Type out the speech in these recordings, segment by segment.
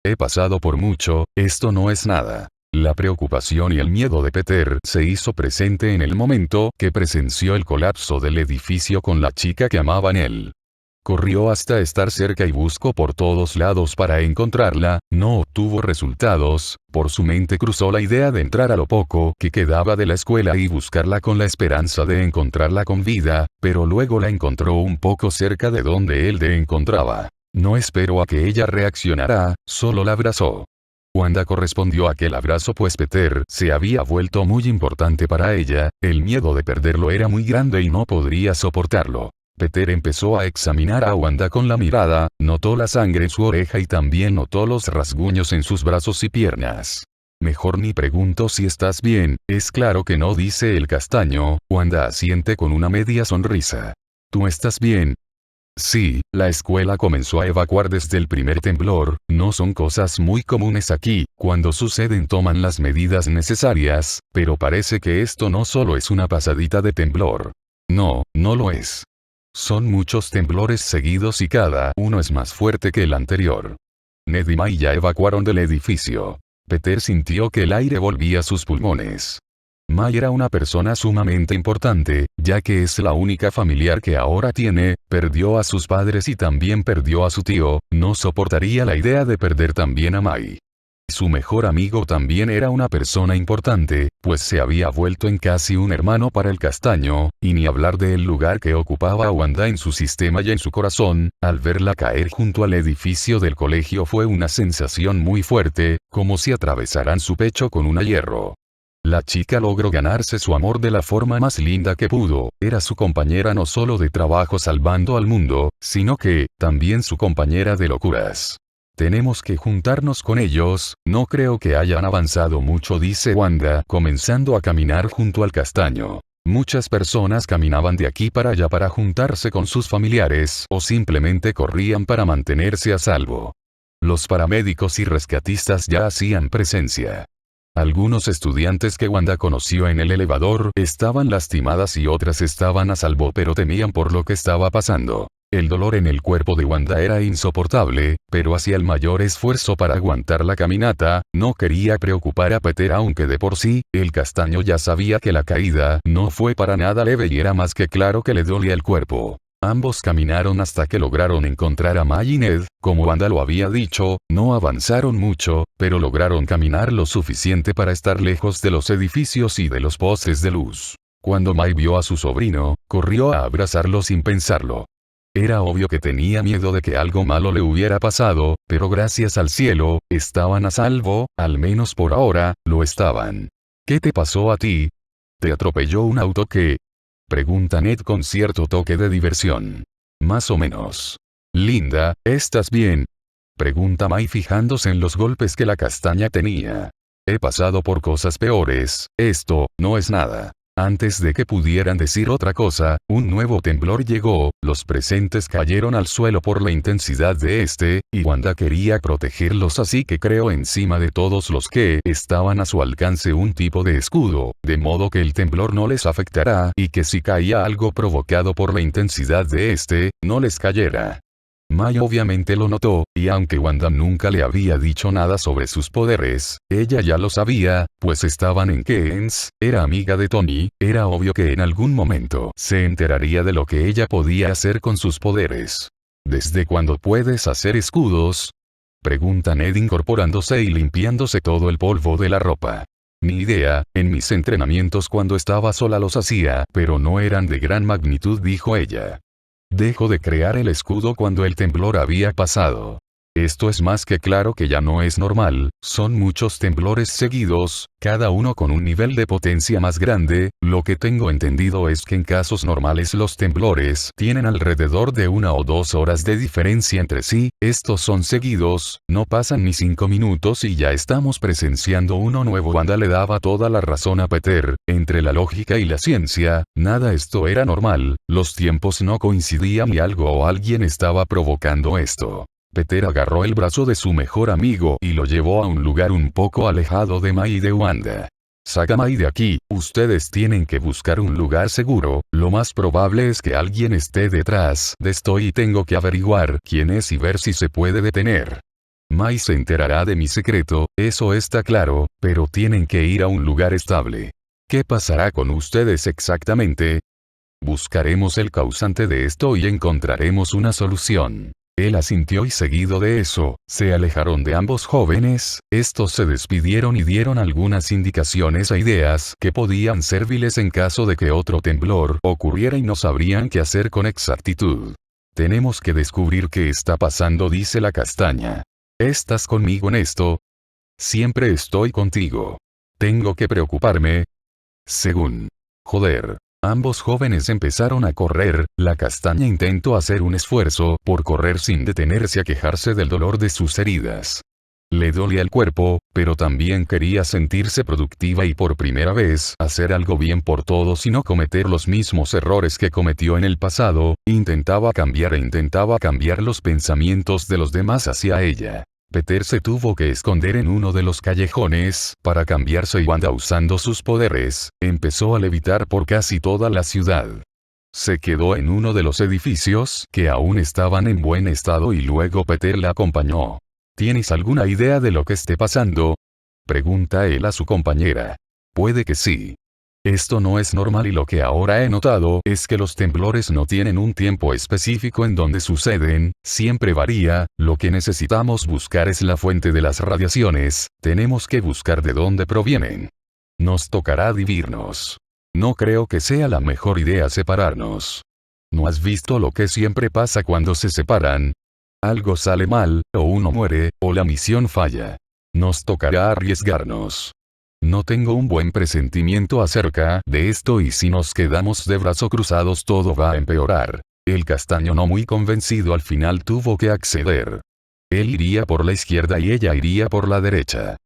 He pasado por mucho, esto no es nada. La preocupación y el miedo de Peter se hizo presente en el momento que presenció el colapso del edificio con la chica que amaba en él. Corrió hasta estar cerca y buscó por todos lados para encontrarla, no obtuvo resultados, por su mente cruzó la idea de entrar a lo poco que quedaba de la escuela y buscarla con la esperanza de encontrarla con vida, pero luego la encontró un poco cerca de donde él la encontraba. No esperó a que ella reaccionara, solo la abrazó. Wanda correspondió a aquel abrazo pues Peter se había vuelto muy importante para ella, el miedo de perderlo era muy grande y no podría soportarlo. Peter empezó a examinar a Wanda con la mirada, notó la sangre en su oreja y también notó los rasguños en sus brazos y piernas. Mejor ni pregunto si estás bien, es claro que no, dice el castaño. Wanda asiente con una media sonrisa. ¿Tú estás bien? Sí, la escuela comenzó a evacuar desde el primer temblor, no son cosas muy comunes aquí, cuando suceden toman las medidas necesarias, pero parece que esto no solo es una pasadita de temblor. No, no lo es. Son muchos temblores seguidos y cada uno es más fuerte que el anterior. Ned y May ya evacuaron del edificio. Peter sintió que el aire volvía a sus pulmones. May era una persona sumamente importante, ya que es la única familiar que ahora tiene, perdió a sus padres y también perdió a su tío, no soportaría la idea de perder también a May. Su mejor amigo también era una persona importante, pues se había vuelto en casi un hermano para el castaño, y ni hablar del lugar que ocupaba a Wanda en su sistema y en su corazón. Al verla caer junto al edificio del colegio fue una sensación muy fuerte, como si atravesaran su pecho con un hierro. La chica logró ganarse su amor de la forma más linda que pudo, era su compañera no solo de trabajo salvando al mundo, sino que, también su compañera de locuras. Tenemos que juntarnos con ellos, no creo que hayan avanzado mucho, dice Wanda, comenzando a caminar junto al castaño. Muchas personas caminaban de aquí para allá para juntarse con sus familiares o simplemente corrían para mantenerse a salvo. Los paramédicos y rescatistas ya hacían presencia. Algunos estudiantes que Wanda conoció en el elevador estaban lastimadas y otras estaban a salvo pero temían por lo que estaba pasando. El dolor en el cuerpo de Wanda era insoportable, pero hacía el mayor esfuerzo para aguantar la caminata, no quería preocupar a Peter aunque de por sí, el castaño ya sabía que la caída no fue para nada leve y era más que claro que le dolía el cuerpo. Ambos caminaron hasta que lograron encontrar a May y Ned, como Wanda lo había dicho, no avanzaron mucho, pero lograron caminar lo suficiente para estar lejos de los edificios y de los postes de luz. Cuando May vio a su sobrino, corrió a abrazarlo sin pensarlo. Era obvio que tenía miedo de que algo malo le hubiera pasado, pero gracias al cielo, estaban a salvo, al menos por ahora, lo estaban. ¿Qué te pasó a ti? ¿Te atropelló un auto qué? Pregunta Ned con cierto toque de diversión. Más o menos. Linda, ¿estás bien? Pregunta May fijándose en los golpes que la castaña tenía. He pasado por cosas peores, esto, no es nada. Antes de que pudieran decir otra cosa, un nuevo temblor llegó, los presentes cayeron al suelo por la intensidad de este, y Wanda quería protegerlos así que creó encima de todos los que estaban a su alcance un tipo de escudo, de modo que el temblor no les afectará y que si caía algo provocado por la intensidad de este, no les cayera. May obviamente lo notó, y aunque Wanda nunca le había dicho nada sobre sus poderes, ella ya lo sabía, pues estaban en Keynes, era amiga de Tony, era obvio que en algún momento se enteraría de lo que ella podía hacer con sus poderes. ¿Desde cuándo puedes hacer escudos? Pregunta Ned incorporándose y limpiándose todo el polvo de la ropa. Ni idea, en mis entrenamientos cuando estaba sola los hacía, pero no eran de gran magnitud, dijo ella. Dejó de crear el escudo cuando el temblor había pasado. Esto es más que claro que ya no es normal, son muchos temblores seguidos, cada uno con un nivel de potencia más grande. Lo que tengo entendido es que en casos normales los temblores tienen alrededor de 1 o 2 horas de diferencia entre sí, estos son seguidos, no pasan ni 5 minutos y ya estamos presenciando uno nuevo. Wanda le daba toda la razón a Peter, entre la lógica y la ciencia, nada esto era normal, los tiempos no coincidían y algo o alguien estaba provocando esto. Peter agarró el brazo de su mejor amigo y lo llevó a un lugar un poco alejado de May y de Wanda. Saca a May de aquí, ustedes tienen que buscar un lugar seguro, lo más probable es que alguien esté detrás de esto y tengo que averiguar quién es y ver si se puede detener. Mai se enterará de mi secreto, eso está claro, pero tienen que ir a un lugar estable. ¿Qué pasará con ustedes exactamente? Buscaremos el causante de esto y encontraremos una solución. Él asintió y seguido de eso, se alejaron de ambos jóvenes, estos se despidieron y dieron algunas indicaciones e ideas que podían servirles en caso de que otro temblor ocurriera y no sabrían qué hacer con exactitud. Tenemos que descubrir qué está pasando, dice la castaña. ¿Estás conmigo en esto? Siempre estoy contigo. ¿Tengo que preocuparme? Según. Joder. Ambos jóvenes empezaron a correr, la castaña intentó hacer un esfuerzo por correr sin detenerse a quejarse del dolor de sus heridas. Le dolía el cuerpo, pero también quería sentirse productiva y por primera vez hacer algo bien por todos y no cometer los mismos errores que cometió en el pasado. Intentaba cambiar los pensamientos de los demás hacia ella. Peter se tuvo que esconder en uno de los callejones para cambiarse y Wanda, usando sus poderes, empezó a levitar por casi toda la ciudad. Se quedó en uno de los edificios que aún estaban en buen estado y luego Peter la acompañó. ¿Tienes alguna idea de lo que esté pasando?, pregunta él a su compañera. Puede que sí. Esto no es normal y lo que ahora he notado es que los temblores no tienen un tiempo específico en donde suceden, siempre varía. Lo que necesitamos buscar es la fuente de las radiaciones, tenemos que buscar de dónde provienen. Nos tocará dividirnos. No creo que sea la mejor idea separarnos. ¿No has visto lo que siempre pasa cuando se separan? Algo sale mal, o uno muere, o la misión falla. Nos tocará arriesgarnos. No tengo un buen presentimiento acerca de esto y si nos quedamos de brazos cruzados todo va a empeorar. El castaño, no muy convencido, al final tuvo que acceder. Él iría por la izquierda y ella iría por la derecha.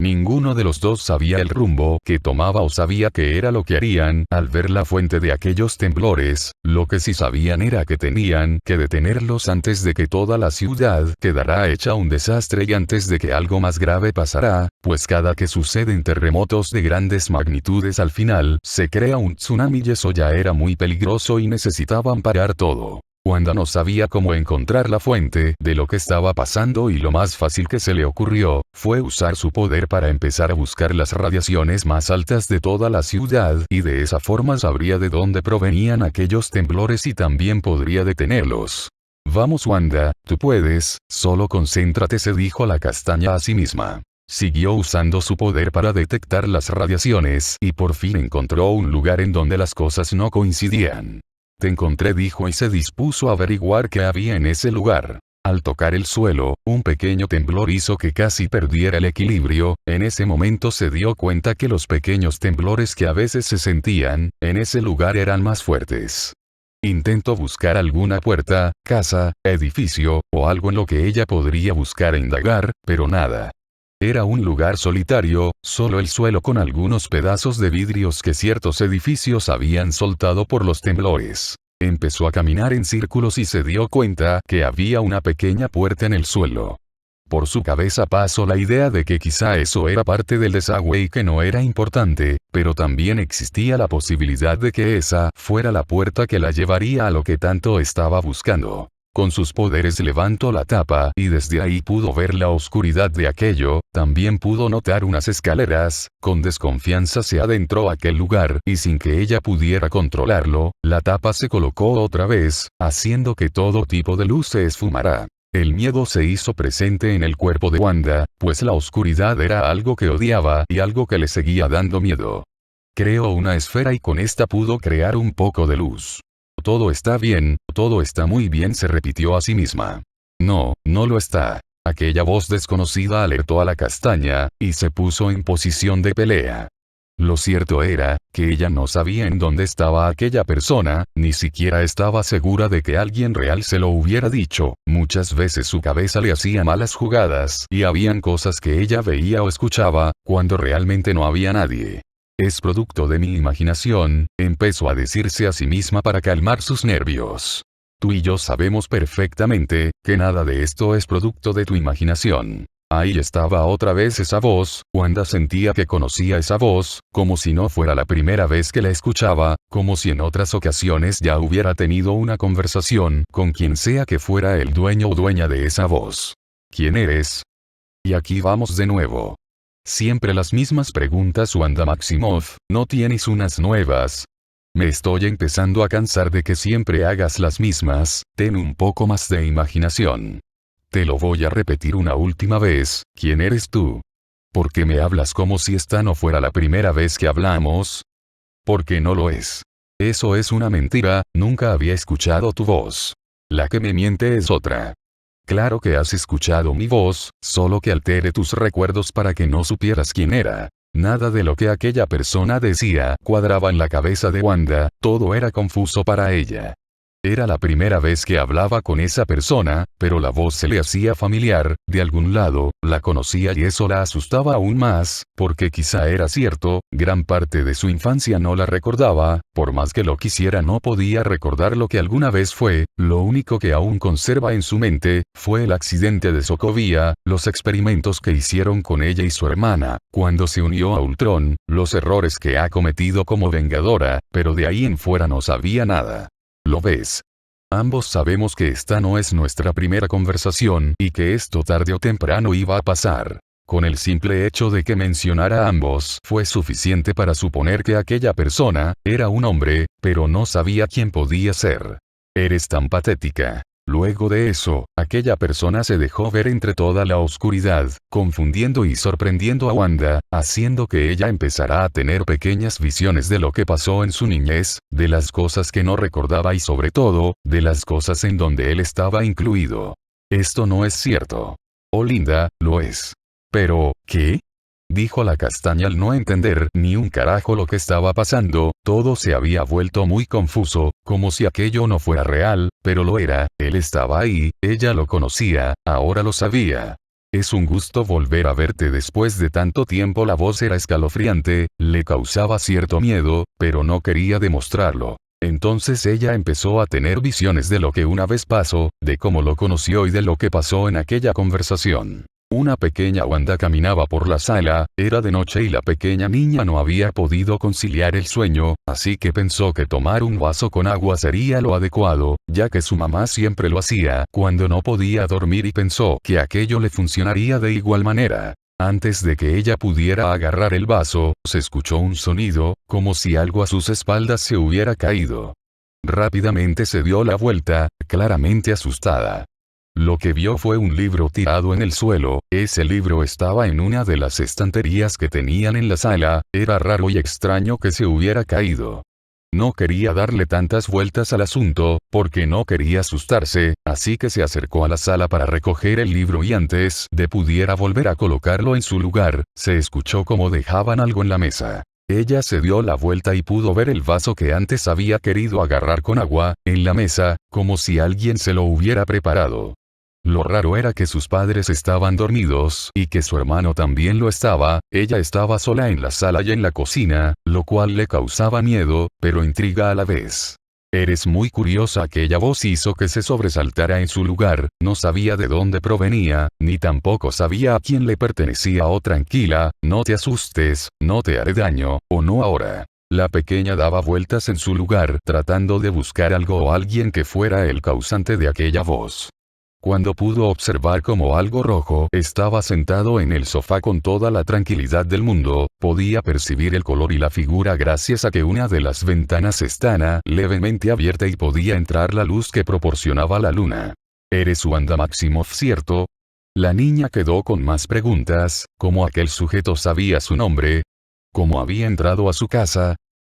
Ninguno de los dos sabía el rumbo que tomaba o sabía qué era lo que harían al ver la fuente de aquellos temblores. Lo que sí sabían era que tenían que detenerlos antes de que toda la ciudad quedara hecha un desastre y antes de que algo más grave pasara, pues cada que suceden terremotos de grandes magnitudes al final se crea un tsunami y eso ya era muy peligroso y necesitaban parar todo. Wanda no sabía cómo encontrar la fuente de lo que estaba pasando y lo más fácil que se le ocurrió fue usar su poder para empezar a buscar las radiaciones más altas de toda la ciudad y de esa forma sabría de dónde provenían aquellos temblores y también podría detenerlos. Vamos Wanda, tú puedes, solo concéntrate, se dijo la castaña a sí misma. Siguió usando su poder para detectar las radiaciones y por fin encontró un lugar en donde las cosas no coincidían. Te encontré, dijo y se dispuso a averiguar qué había en ese lugar. Al tocar el suelo, un pequeño temblor hizo que casi perdiera el equilibrio. En ese momento se dio cuenta que los pequeños temblores que a veces se sentían en ese lugar eran más fuertes. Intentó buscar alguna puerta, casa, edificio, o algo en lo que ella podría buscar e indagar, pero nada. Era un lugar solitario, solo el suelo con algunos pedazos de vidrios que ciertos edificios habían soltado por los temblores. Empezó a caminar en círculos y se dio cuenta que había una pequeña puerta en el suelo. Por su cabeza pasó la idea de que quizá eso era parte del desagüe y que no era importante, pero también existía la posibilidad de que esa fuera la puerta que la llevaría a lo que tanto estaba buscando. Con sus poderes levantó la tapa y desde ahí pudo ver la oscuridad de aquello, también pudo notar unas escaleras. Con desconfianza se adentró a aquel lugar y sin que ella pudiera controlarlo, la tapa se colocó otra vez, haciendo que todo tipo de luz se esfumara. El miedo se hizo presente en el cuerpo de Wanda, pues la oscuridad era algo que odiaba y algo que le seguía dando miedo. Creó una esfera y con esta pudo crear un poco de luz. Todo está bien, todo está muy bien, se repitió a sí misma. No, no lo está. Aquella voz desconocida alertó a la castaña, y se puso en posición de pelea. Lo cierto era, que ella no sabía en dónde estaba aquella persona, ni siquiera estaba segura de que alguien real se lo hubiera dicho. Muchas veces su cabeza le hacía malas jugadas, y habían cosas que ella veía o escuchaba, cuando realmente no había nadie. Es producto de mi imaginación, empezó a decirse a sí misma para calmar sus nervios. Tú y yo sabemos perfectamente que nada de esto es producto de tu imaginación. Ahí estaba otra vez esa voz. Wanda sentía que conocía esa voz, como si no fuera la primera vez que la escuchaba, como si en otras ocasiones ya hubiera tenido una conversación con quien sea que fuera el dueño o dueña de esa voz. ¿Quién eres? Y aquí vamos de nuevo. Siempre las mismas preguntas, Wanda Maximoff, ¿no tienes unas nuevas? Me estoy empezando a cansar de que siempre hagas las mismas, ten un poco más de imaginación. Te lo voy a repetir una última vez, ¿quién eres tú? ¿Por qué me hablas como si esta no fuera la primera vez que hablamos? Porque no lo es. Eso es una mentira, nunca había escuchado tu voz. La que me miente es otra. Claro que has escuchado mi voz, solo que alteré tus recuerdos para que no supieras quién era. Nada de lo que aquella persona decía cuadraba en la cabeza de Wanda, todo era confuso para ella. Era la primera vez que hablaba con esa persona, pero la voz se le hacía familiar, de algún lado, la conocía y eso la asustaba aún más, porque quizá era cierto, gran parte de su infancia no la recordaba, por más que lo quisiera no podía recordar lo que alguna vez fue, lo único que aún conserva en su mente, fue el accidente de Sokovia, los experimentos que hicieron con ella y su hermana, cuando se unió a Ultron, los errores que ha cometido como Vengadora, pero de ahí en fuera no sabía nada. ¿Lo ves? Ambos sabemos que esta no es nuestra primera conversación y que esto tarde o temprano iba a pasar. Con el simple hecho de que mencionara a ambos fue suficiente para suponer que aquella persona era un hombre, pero no sabía quién podía ser. Eres tan patética. Luego de eso, aquella persona se dejó ver entre toda la oscuridad, confundiendo y sorprendiendo a Wanda, haciendo que ella empezara a tener pequeñas visiones de lo que pasó en su niñez, de las cosas que no recordaba y sobre todo, de las cosas en donde él estaba incluido. Esto no es cierto. Oh Linda, lo es. Pero, ¿qué? Dijo la castaña al no entender ni un carajo lo que estaba pasando, todo se había vuelto muy confuso, como si aquello no fuera real, pero lo era, él estaba ahí, ella lo conocía, ahora lo sabía. Es un gusto volver a verte después de tanto tiempo. La voz era escalofriante, le causaba cierto miedo, pero no quería demostrarlo. Entonces ella empezó a tener visiones de lo que una vez pasó, de cómo lo conoció y de lo que pasó en aquella conversación. Una pequeña Wanda caminaba por la sala, era de noche y la pequeña niña no había podido conciliar el sueño, así que pensó que tomar un vaso con agua sería lo adecuado, ya que su mamá siempre lo hacía cuando no podía dormir y pensó que aquello le funcionaría de igual manera. Antes de que ella pudiera agarrar el vaso, se escuchó un sonido, como si algo a sus espaldas se hubiera caído. Rápidamente se dio la vuelta, claramente asustada. Lo que vio fue un libro tirado en el suelo, ese libro estaba en una de las estanterías que tenían en la sala, era raro y extraño que se hubiera caído. No quería darle tantas vueltas al asunto, porque no quería asustarse, así que se acercó a la sala para recoger el libro y antes de pudiera volver a colocarlo en su lugar, se escuchó como dejaban algo en la mesa. Ella se dio la vuelta y pudo ver el vaso que antes había querido agarrar con agua, en la mesa, como si alguien se lo hubiera preparado. Lo raro era que sus padres estaban dormidos y que su hermano también lo estaba, ella estaba sola en la sala y en la cocina, lo cual le causaba miedo, pero intriga a la vez. Eres muy curiosa. Aquella voz hizo que se sobresaltara en su lugar, no sabía de dónde provenía, ni tampoco sabía a quién le pertenecía. Oh tranquila, no te asustes, no te haré daño, o no ahora. La pequeña daba vueltas en su lugar tratando de buscar algo o alguien que fuera el causante de aquella voz. Cuando pudo observar cómo algo rojo estaba sentado en el sofá con toda la tranquilidad del mundo, podía percibir el color y la figura gracias a que una de las ventanas estaba levemente abierta y podía entrar la luz que proporcionaba la luna. ¿Eres Wanda Maximoff, cierto? La niña quedó con más preguntas, ¿cómo aquel sujeto sabía su nombre? ¿Cómo había entrado a su casa?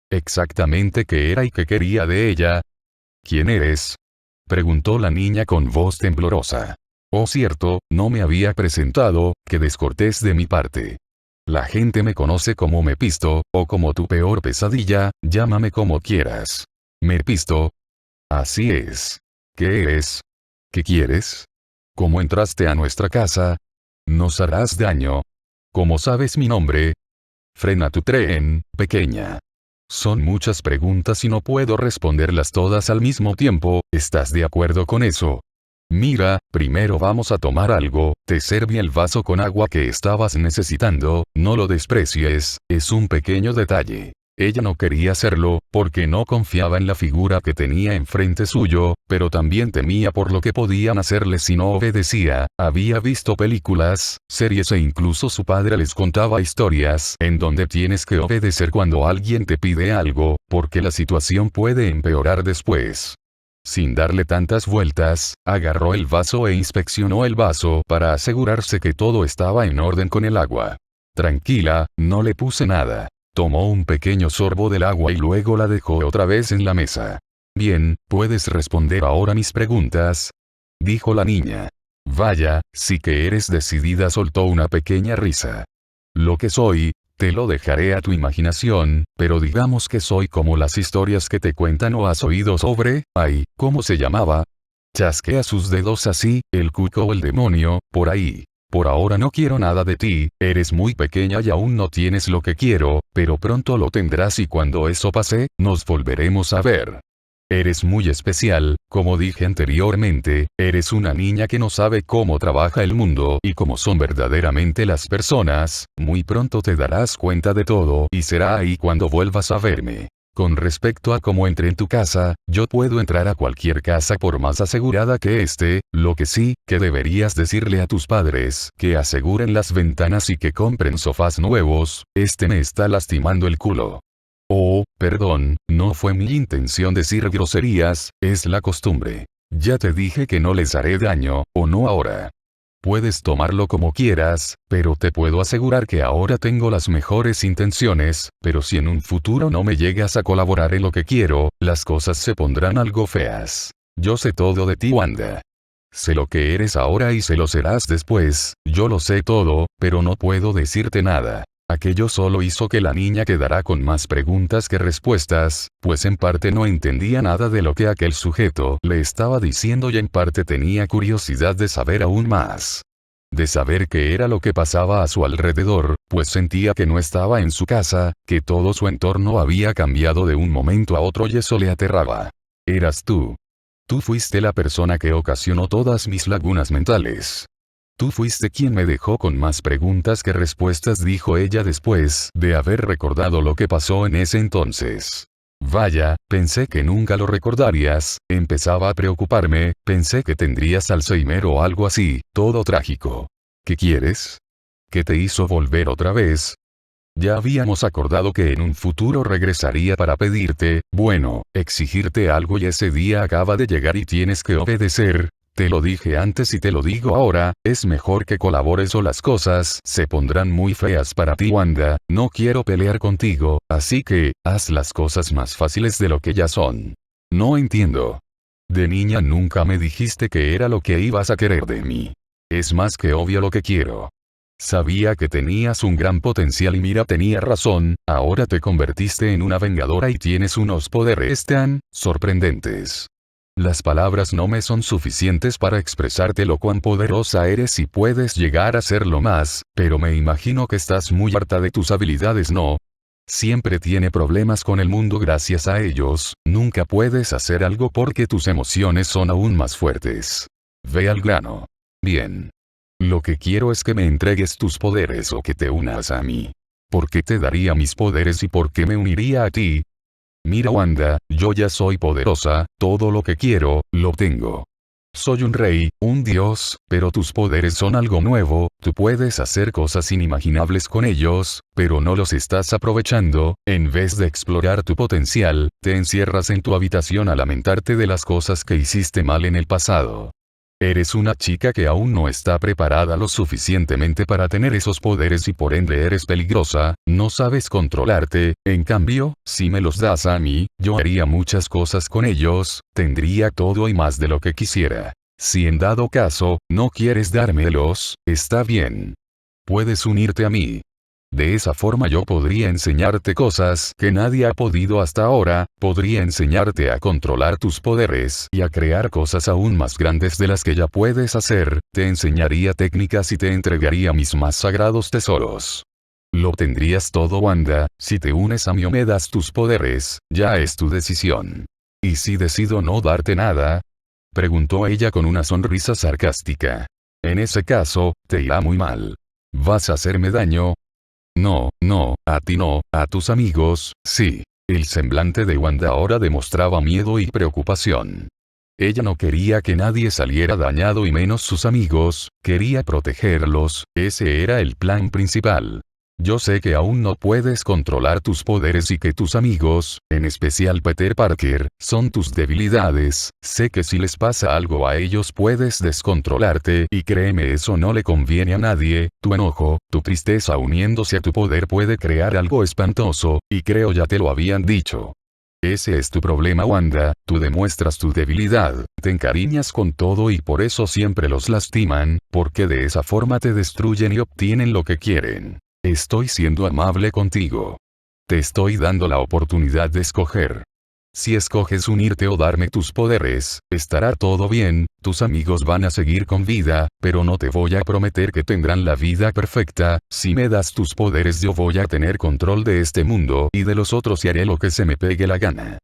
¿Exactamente qué era y qué quería de ella? ¿Quién eres?, preguntó la niña con voz temblorosa. Oh cierto, no me había presentado, qué descortés de mi parte. La gente me conoce como Mepisto, o como tu peor pesadilla, llámame como quieras. Mepisto. Así es. ¿Qué eres? ¿Qué quieres? ¿Cómo entraste a nuestra casa? ¿Nos harás daño? ¿Cómo sabes mi nombre? Frena tu tren, pequeña. Son muchas preguntas y no puedo responderlas todas al mismo tiempo, ¿estás de acuerdo con eso? Mira, primero vamos a tomar algo, te serví el vaso con agua que estabas necesitando, no lo desprecies, es un pequeño detalle. Ella no quería hacerlo, porque no confiaba en la figura que tenía enfrente suyo, pero también temía por lo que podían hacerle si no obedecía. Había visto películas, series e incluso su padre les contaba historias en donde tienes que obedecer cuando alguien te pide algo, porque la situación puede empeorar después. Sin darle tantas vueltas, agarró el vaso e inspeccionó el vaso para asegurarse que todo estaba en orden con el agua. Tranquila, no le puse nada. Tomó un pequeño sorbo del agua y luego la dejó otra vez en la mesa. Bien, ¿puedes responder ahora mis preguntas?, dijo la niña. Vaya, sí que eres decidida, soltó una pequeña risa. Lo que soy, te lo dejaré a tu imaginación, pero digamos que soy como las historias que te cuentan o has oído sobre, ay, ¿cómo se llamaba? Chasquea sus dedos así, el cuco o el demonio, por ahí. Por ahora no quiero nada de ti, eres muy pequeña y aún no tienes lo que quiero, pero pronto lo tendrás y cuando eso pase, nos volveremos a ver. Eres muy especial, como dije anteriormente, eres una niña que no sabe cómo trabaja el mundo y cómo son verdaderamente las personas, muy pronto te darás cuenta de todo y será ahí cuando vuelvas a verme. Con respecto a cómo entré en tu casa, yo puedo entrar a cualquier casa por más asegurada que esté, lo que sí, que deberías decirle a tus padres que aseguren las ventanas y que compren sofás nuevos, me está lastimando el culo. Oh, perdón, no fue mi intención decir groserías, es la costumbre. Ya te dije que no les haré daño, o no ahora. Puedes tomarlo como quieras, pero te puedo asegurar que ahora tengo las mejores intenciones, pero si en un futuro no me llegas a colaborar en lo que quiero, las cosas se pondrán algo feas. Yo sé todo de ti, Wanda. Sé lo que eres ahora y sé lo serás después, yo lo sé todo, pero no puedo decirte nada. Aquello solo hizo que la niña quedara con más preguntas que respuestas, pues en parte no entendía nada de lo que aquel sujeto le estaba diciendo y en parte tenía curiosidad de saber aún más. De saber qué era lo que pasaba a su alrededor, pues sentía que no estaba en su casa, que todo su entorno había cambiado de un momento a otro y eso le aterraba. Eras tú. Tú fuiste la persona que ocasionó todas mis lagunas mentales. Tú fuiste quien me dejó con más preguntas que respuestas, dijo ella después de haber recordado lo que pasó en ese entonces. Vaya, pensé que nunca lo recordarías, empezaba a preocuparme, pensé que tendrías Alzheimer o algo así, todo trágico. ¿Qué quieres? ¿Qué te hizo volver otra vez? Ya habíamos acordado que en un futuro regresaría para pedirte, bueno, exigirte algo y ese día acaba de llegar y tienes que obedecer. Te lo dije antes y te lo digo ahora, es mejor que colabores o las cosas se pondrán muy feas para ti, Wanda. No quiero pelear contigo, así que, haz las cosas más fáciles de lo que ya son. No entiendo. De niña nunca me dijiste que era lo que ibas a querer de mí. Es más que obvio lo que quiero. Sabía que tenías un gran potencial y mira, tenía razón, ahora te convertiste en una vengadora y tienes unos poderes tan sorprendentes. Las palabras no me son suficientes para expresarte lo cuán poderosa eres y puedes llegar a serlo más, pero me imagino que estás muy harta de tus habilidades, ¿no? Siempre tiene problemas con el mundo gracias a ellos, nunca puedes hacer algo porque tus emociones son aún más fuertes. Ve al grano. Bien. Lo que quiero es que me entregues tus poderes o que te unas a mí. ¿Por qué te daría mis poderes y por qué me uniría a ti? Mira, Wanda, yo ya soy poderosa, todo lo que quiero, lo tengo. Soy un rey, un dios, pero tus poderes son algo nuevo, tú puedes hacer cosas inimaginables con ellos, pero no los estás aprovechando, en vez de explorar tu potencial, te encierras en tu habitación a lamentarte de las cosas que hiciste mal en el pasado. Eres una chica que aún no está preparada lo suficientemente para tener esos poderes y por ende eres peligrosa, no sabes controlarte, en cambio, si me los das a mí, yo haría muchas cosas con ellos, tendría todo y más de lo que quisiera. Si en dado caso, no quieres dármelos, está bien. Puedes unirte a mí. De esa forma yo podría enseñarte cosas que nadie ha podido hasta ahora, podría enseñarte a controlar tus poderes y a crear cosas aún más grandes de las que ya puedes hacer, te enseñaría técnicas y te entregaría mis más sagrados tesoros. Lo tendrías todo, Wanda, si te unes a mí o me das tus poderes, ya es tu decisión. ¿Y si decido no darte nada? Preguntó ella con una sonrisa sarcástica. En ese caso, te irá muy mal. ¿Vas a hacerme daño? No, no, a ti no, a tus amigos, sí. El semblante de Wanda ahora demostraba miedo y preocupación. Ella no quería que nadie saliera dañado y menos sus amigos, quería protegerlos, ese era el plan principal. Yo sé que aún no puedes controlar tus poderes y que tus amigos, en especial Peter Parker, son tus debilidades, sé que si les pasa algo a ellos puedes descontrolarte y créeme eso no le conviene a nadie, tu enojo, tu tristeza uniéndose a tu poder puede crear algo espantoso, y creo ya te lo habían dicho. Ese es tu problema Wanda, tú demuestras tu debilidad, te encariñas con todo y por eso siempre los lastiman, porque de esa forma te destruyen y obtienen lo que quieren. Estoy siendo amable contigo. Te estoy dando la oportunidad de escoger. Si escoges unirte o darme tus poderes, estará todo bien, tus amigos van a seguir con vida, pero no te voy a prometer que tendrán la vida perfecta, si me das tus poderes yo voy a tener control de este mundo y de los otros y haré lo que se me pegue la gana.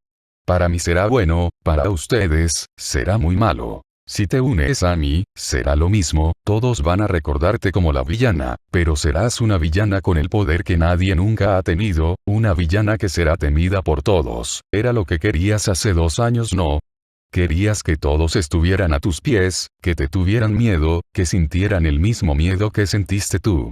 Para mí será bueno, para ustedes, será muy malo. Si te unes a mí, será lo mismo, todos van a recordarte como la villana, pero serás una villana con el poder que nadie nunca ha tenido, una villana que será temida por todos. Era lo que querías hace 2 años, ¿no? Querías que todos estuvieran a tus pies, que te tuvieran miedo, que sintieran el mismo miedo que sentiste tú.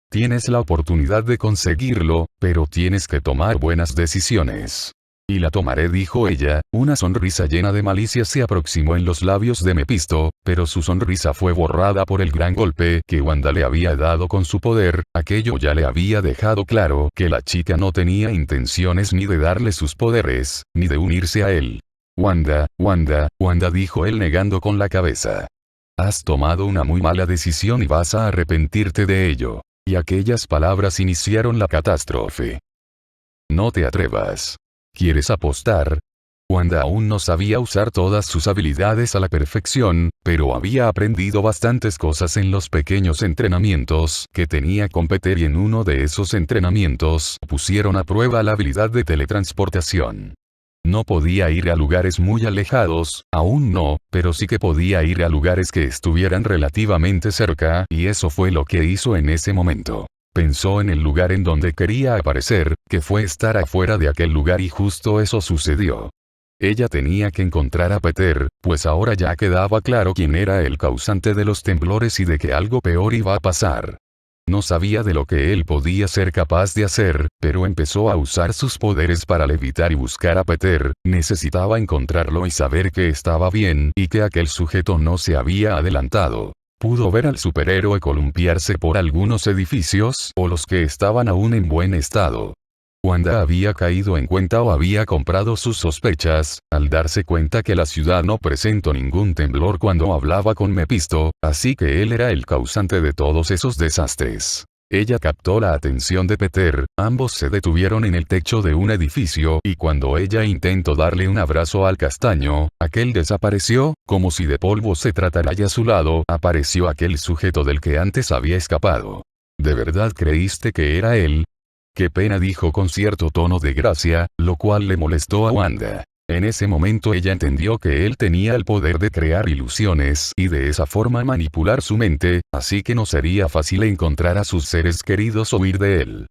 Tienes la oportunidad de conseguirlo, pero tienes que tomar buenas decisiones. Y la tomaré, dijo ella, una sonrisa llena de malicia se aproximó en los labios de Mephisto, pero su sonrisa fue borrada por el gran golpe que Wanda le había dado con su poder, aquello ya le había dejado claro que la chica no tenía intenciones ni de darle sus poderes, ni de unirse a él. Wanda, dijo él negando con la cabeza. Has tomado una muy mala decisión y vas a arrepentirte de ello. Y aquellas palabras iniciaron la catástrofe. No te atrevas. ¿Quieres apostar? Wanda aún no sabía usar todas sus habilidades a la perfección, pero había aprendido bastantes cosas en los pequeños entrenamientos que tenía con Peter y en uno de esos entrenamientos pusieron a prueba la habilidad de teletransportación. No podía ir a lugares muy alejados, aún no, pero sí que podía ir a lugares que estuvieran relativamente cerca y eso fue lo que hizo en ese momento. Pensó en el lugar en donde quería aparecer, que fue estar afuera de aquel lugar y justo eso sucedió. Ella tenía que encontrar a Peter, pues ahora ya quedaba claro quién era el causante de los temblores y de que algo peor iba a pasar. No sabía de lo que él podía ser capaz de hacer, pero empezó a usar sus poderes para levitar y buscar a Peter, necesitaba encontrarlo y saber que estaba bien y que aquel sujeto no se había adelantado. Pudo ver al superhéroe columpiarse por algunos edificios o los que estaban aún en buen estado. Wanda había caído en cuenta o había comprado sus sospechas, al darse cuenta que la ciudad no presentó ningún temblor cuando hablaba con Mephisto, así que él era el causante de todos esos desastres. Ella captó la atención de Peter, ambos se detuvieron en el techo de un edificio y cuando ella intentó darle un abrazo al castaño, aquel desapareció, como si de polvo se tratara y a su lado apareció aquel sujeto del que antes había escapado. ¿De verdad creíste que era él? Qué pena, dijo con cierto tono de gracia, lo cual le molestó a Wanda. En ese momento ella entendió que él tenía el poder de crear ilusiones y de esa forma manipular su mente, así que no sería fácil encontrar a sus seres queridos o huir de él.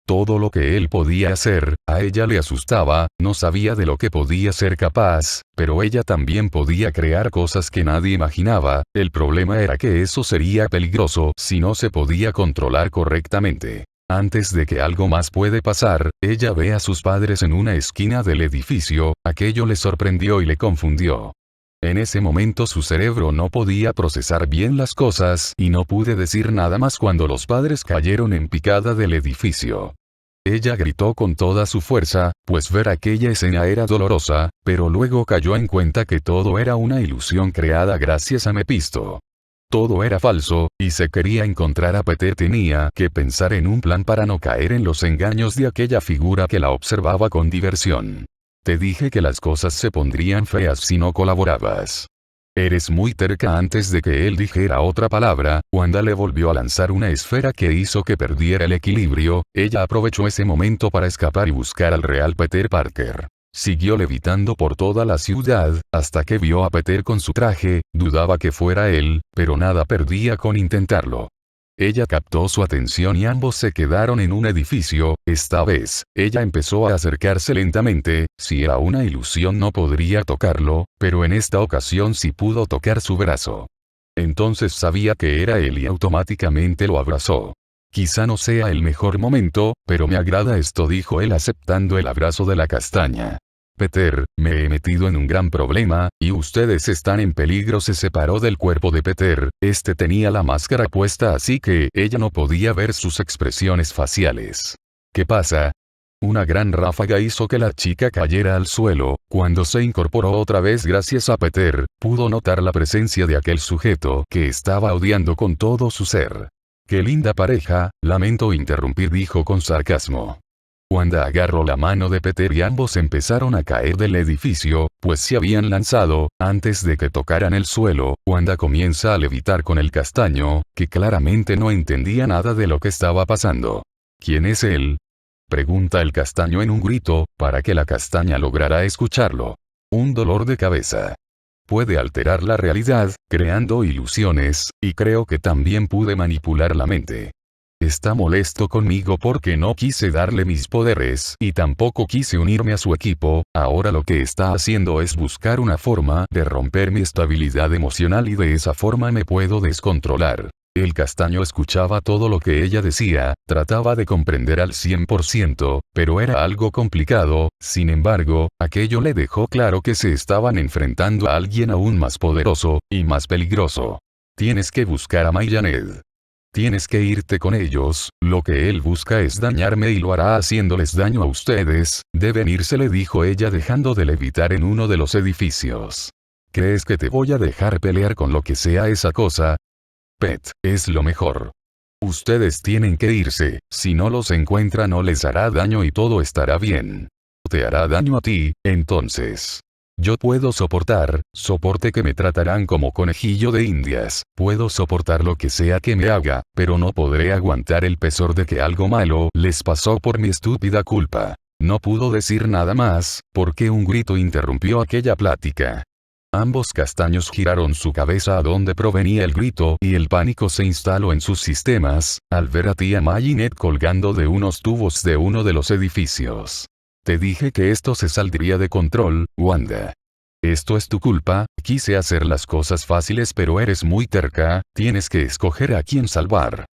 Todo lo que él podía hacer, a ella le asustaba, no sabía de lo que podía ser capaz, pero ella también podía crear cosas que nadie imaginaba, el problema era que eso sería peligroso si no se podía controlar correctamente. Antes de que algo más puede pasar, ella ve a sus padres en una esquina del edificio, aquello le sorprendió y le confundió. En ese momento su cerebro no podía procesar bien las cosas y no pude decir nada más cuando los padres cayeron en picada del edificio. Ella gritó con toda su fuerza, pues ver aquella escena era dolorosa, pero luego cayó en cuenta que todo era una ilusión creada gracias a Mephisto. Todo era falso, y se quería encontrar a Peter tenía que pensar en un plan para no caer en los engaños de aquella figura que la observaba con diversión. Te dije que las cosas se pondrían feas si no colaborabas. Eres muy terca. Antes de que él dijera otra palabra, Wanda le volvió a lanzar una esfera que hizo que perdiera el equilibrio, ella aprovechó ese momento para escapar y buscar al real Peter Parker. Siguió levitando por toda la ciudad, hasta que vio a Peter con su traje, dudaba que fuera él, pero nada perdía con intentarlo. Ella captó su atención y ambos se quedaron en un edificio. Esta vez, ella empezó a acercarse lentamente. Si era una ilusión no podría tocarlo, pero en esta ocasión sí pudo tocar su brazo. Entonces sabía que era él y automáticamente lo abrazó. Quizá no sea el mejor momento, pero me agrada esto, dijo él aceptando el abrazo de la castaña. Peter, me he metido en un gran problema, y ustedes están en peligro. Se separó del cuerpo de Peter. Este tenía la máscara puesta así que ella no podía ver sus expresiones faciales. ¿Qué pasa? Una gran ráfaga hizo que la chica cayera al suelo. Cuando se incorporó otra vez gracias a Peter, pudo notar la presencia de aquel sujeto que estaba odiando con todo su ser. ¡Qué linda pareja! Lamento interrumpir, dijo con sarcasmo. Wanda agarró la mano de Peter y ambos empezaron a caer del edificio, pues se habían lanzado. Antes de que tocaran el suelo, Wanda comienza a levitar con el castaño, que claramente no entendía nada de lo que estaba pasando. ¿Quién es él? Pregunta el castaño en un grito, para que la castaña lograra escucharlo. Un dolor de cabeza. Puede alterar la realidad, creando ilusiones, y creo que también pude manipular la mente. Está molesto conmigo porque no quise darle mis poderes y tampoco quise unirme a su equipo. Ahora lo que está haciendo es buscar una forma de romper mi estabilidad emocional y de esa forma me puedo descontrolar. El castaño escuchaba todo lo que ella decía, trataba de comprender al 100%, pero era algo complicado. Sin embargo, aquello le dejó claro que se estaban enfrentando a alguien aún más poderoso y más peligroso. Tienes que buscar a May y Ned. Tienes que irte con ellos. Lo que él busca es dañarme y lo hará haciéndoles daño a ustedes. Deben irse, le dijo ella dejando de levitar en uno de los edificios. ¿Crees que te voy a dejar pelear con lo que sea esa cosa? Pet, es lo mejor. Ustedes tienen que irse. Si no los encuentra no les hará daño y todo estará bien. Te hará daño a ti, entonces. Yo puedo soporte que me tratarán como conejillo de indias, puedo soportar lo que sea que me haga, pero no podré aguantar el pesar de que algo malo les pasó por mi estúpida culpa. No pudo decir nada más, porque un grito interrumpió aquella plática. Ambos castaños giraron su cabeza a donde provenía el grito y el pánico se instaló en sus sistemas, al ver a tía May y Ned colgando de unos tubos de uno de los edificios. Te dije que esto se saldría de control, Wanda. Esto es tu culpa, quise hacer las cosas fáciles pero eres muy terca, tienes que escoger a quién salvar.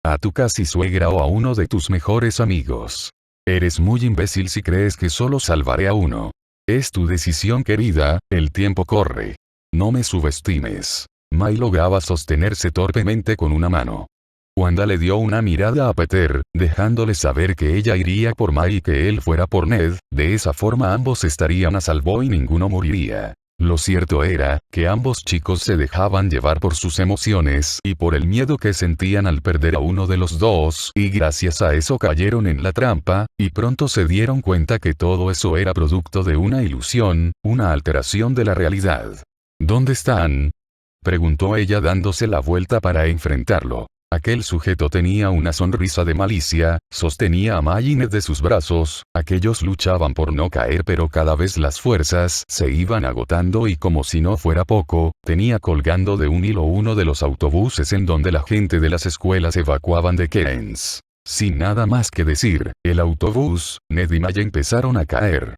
A tu casi suegra o a uno de tus mejores amigos. Eres muy imbécil si crees que solo salvaré a uno. Es tu decisión, querida, el tiempo corre. No me subestimes. May lograba sostenerse torpemente con una mano. Wanda le dio una mirada a Peter, dejándole saber que ella iría por May y que él fuera por Ned. De esa forma ambos estarían a salvo y ninguno moriría. Lo cierto era, que ambos chicos se dejaban llevar por sus emociones y por el miedo que sentían al perder a uno de los dos, y gracias a eso cayeron en la trampa, y pronto se dieron cuenta que todo eso era producto de una ilusión, una alteración de la realidad. ¿Dónde están? Preguntó ella dándose la vuelta para enfrentarlo. Aquel sujeto tenía una sonrisa de malicia, sostenía a May y Ned de sus brazos, aquellos luchaban por no caer pero cada vez las fuerzas se iban agotando y como si no fuera poco, tenía colgando de un hilo uno de los autobuses en donde la gente de las escuelas evacuaban de Keynes. Sin nada más que decir, el autobús, Ned y May empezaron a caer.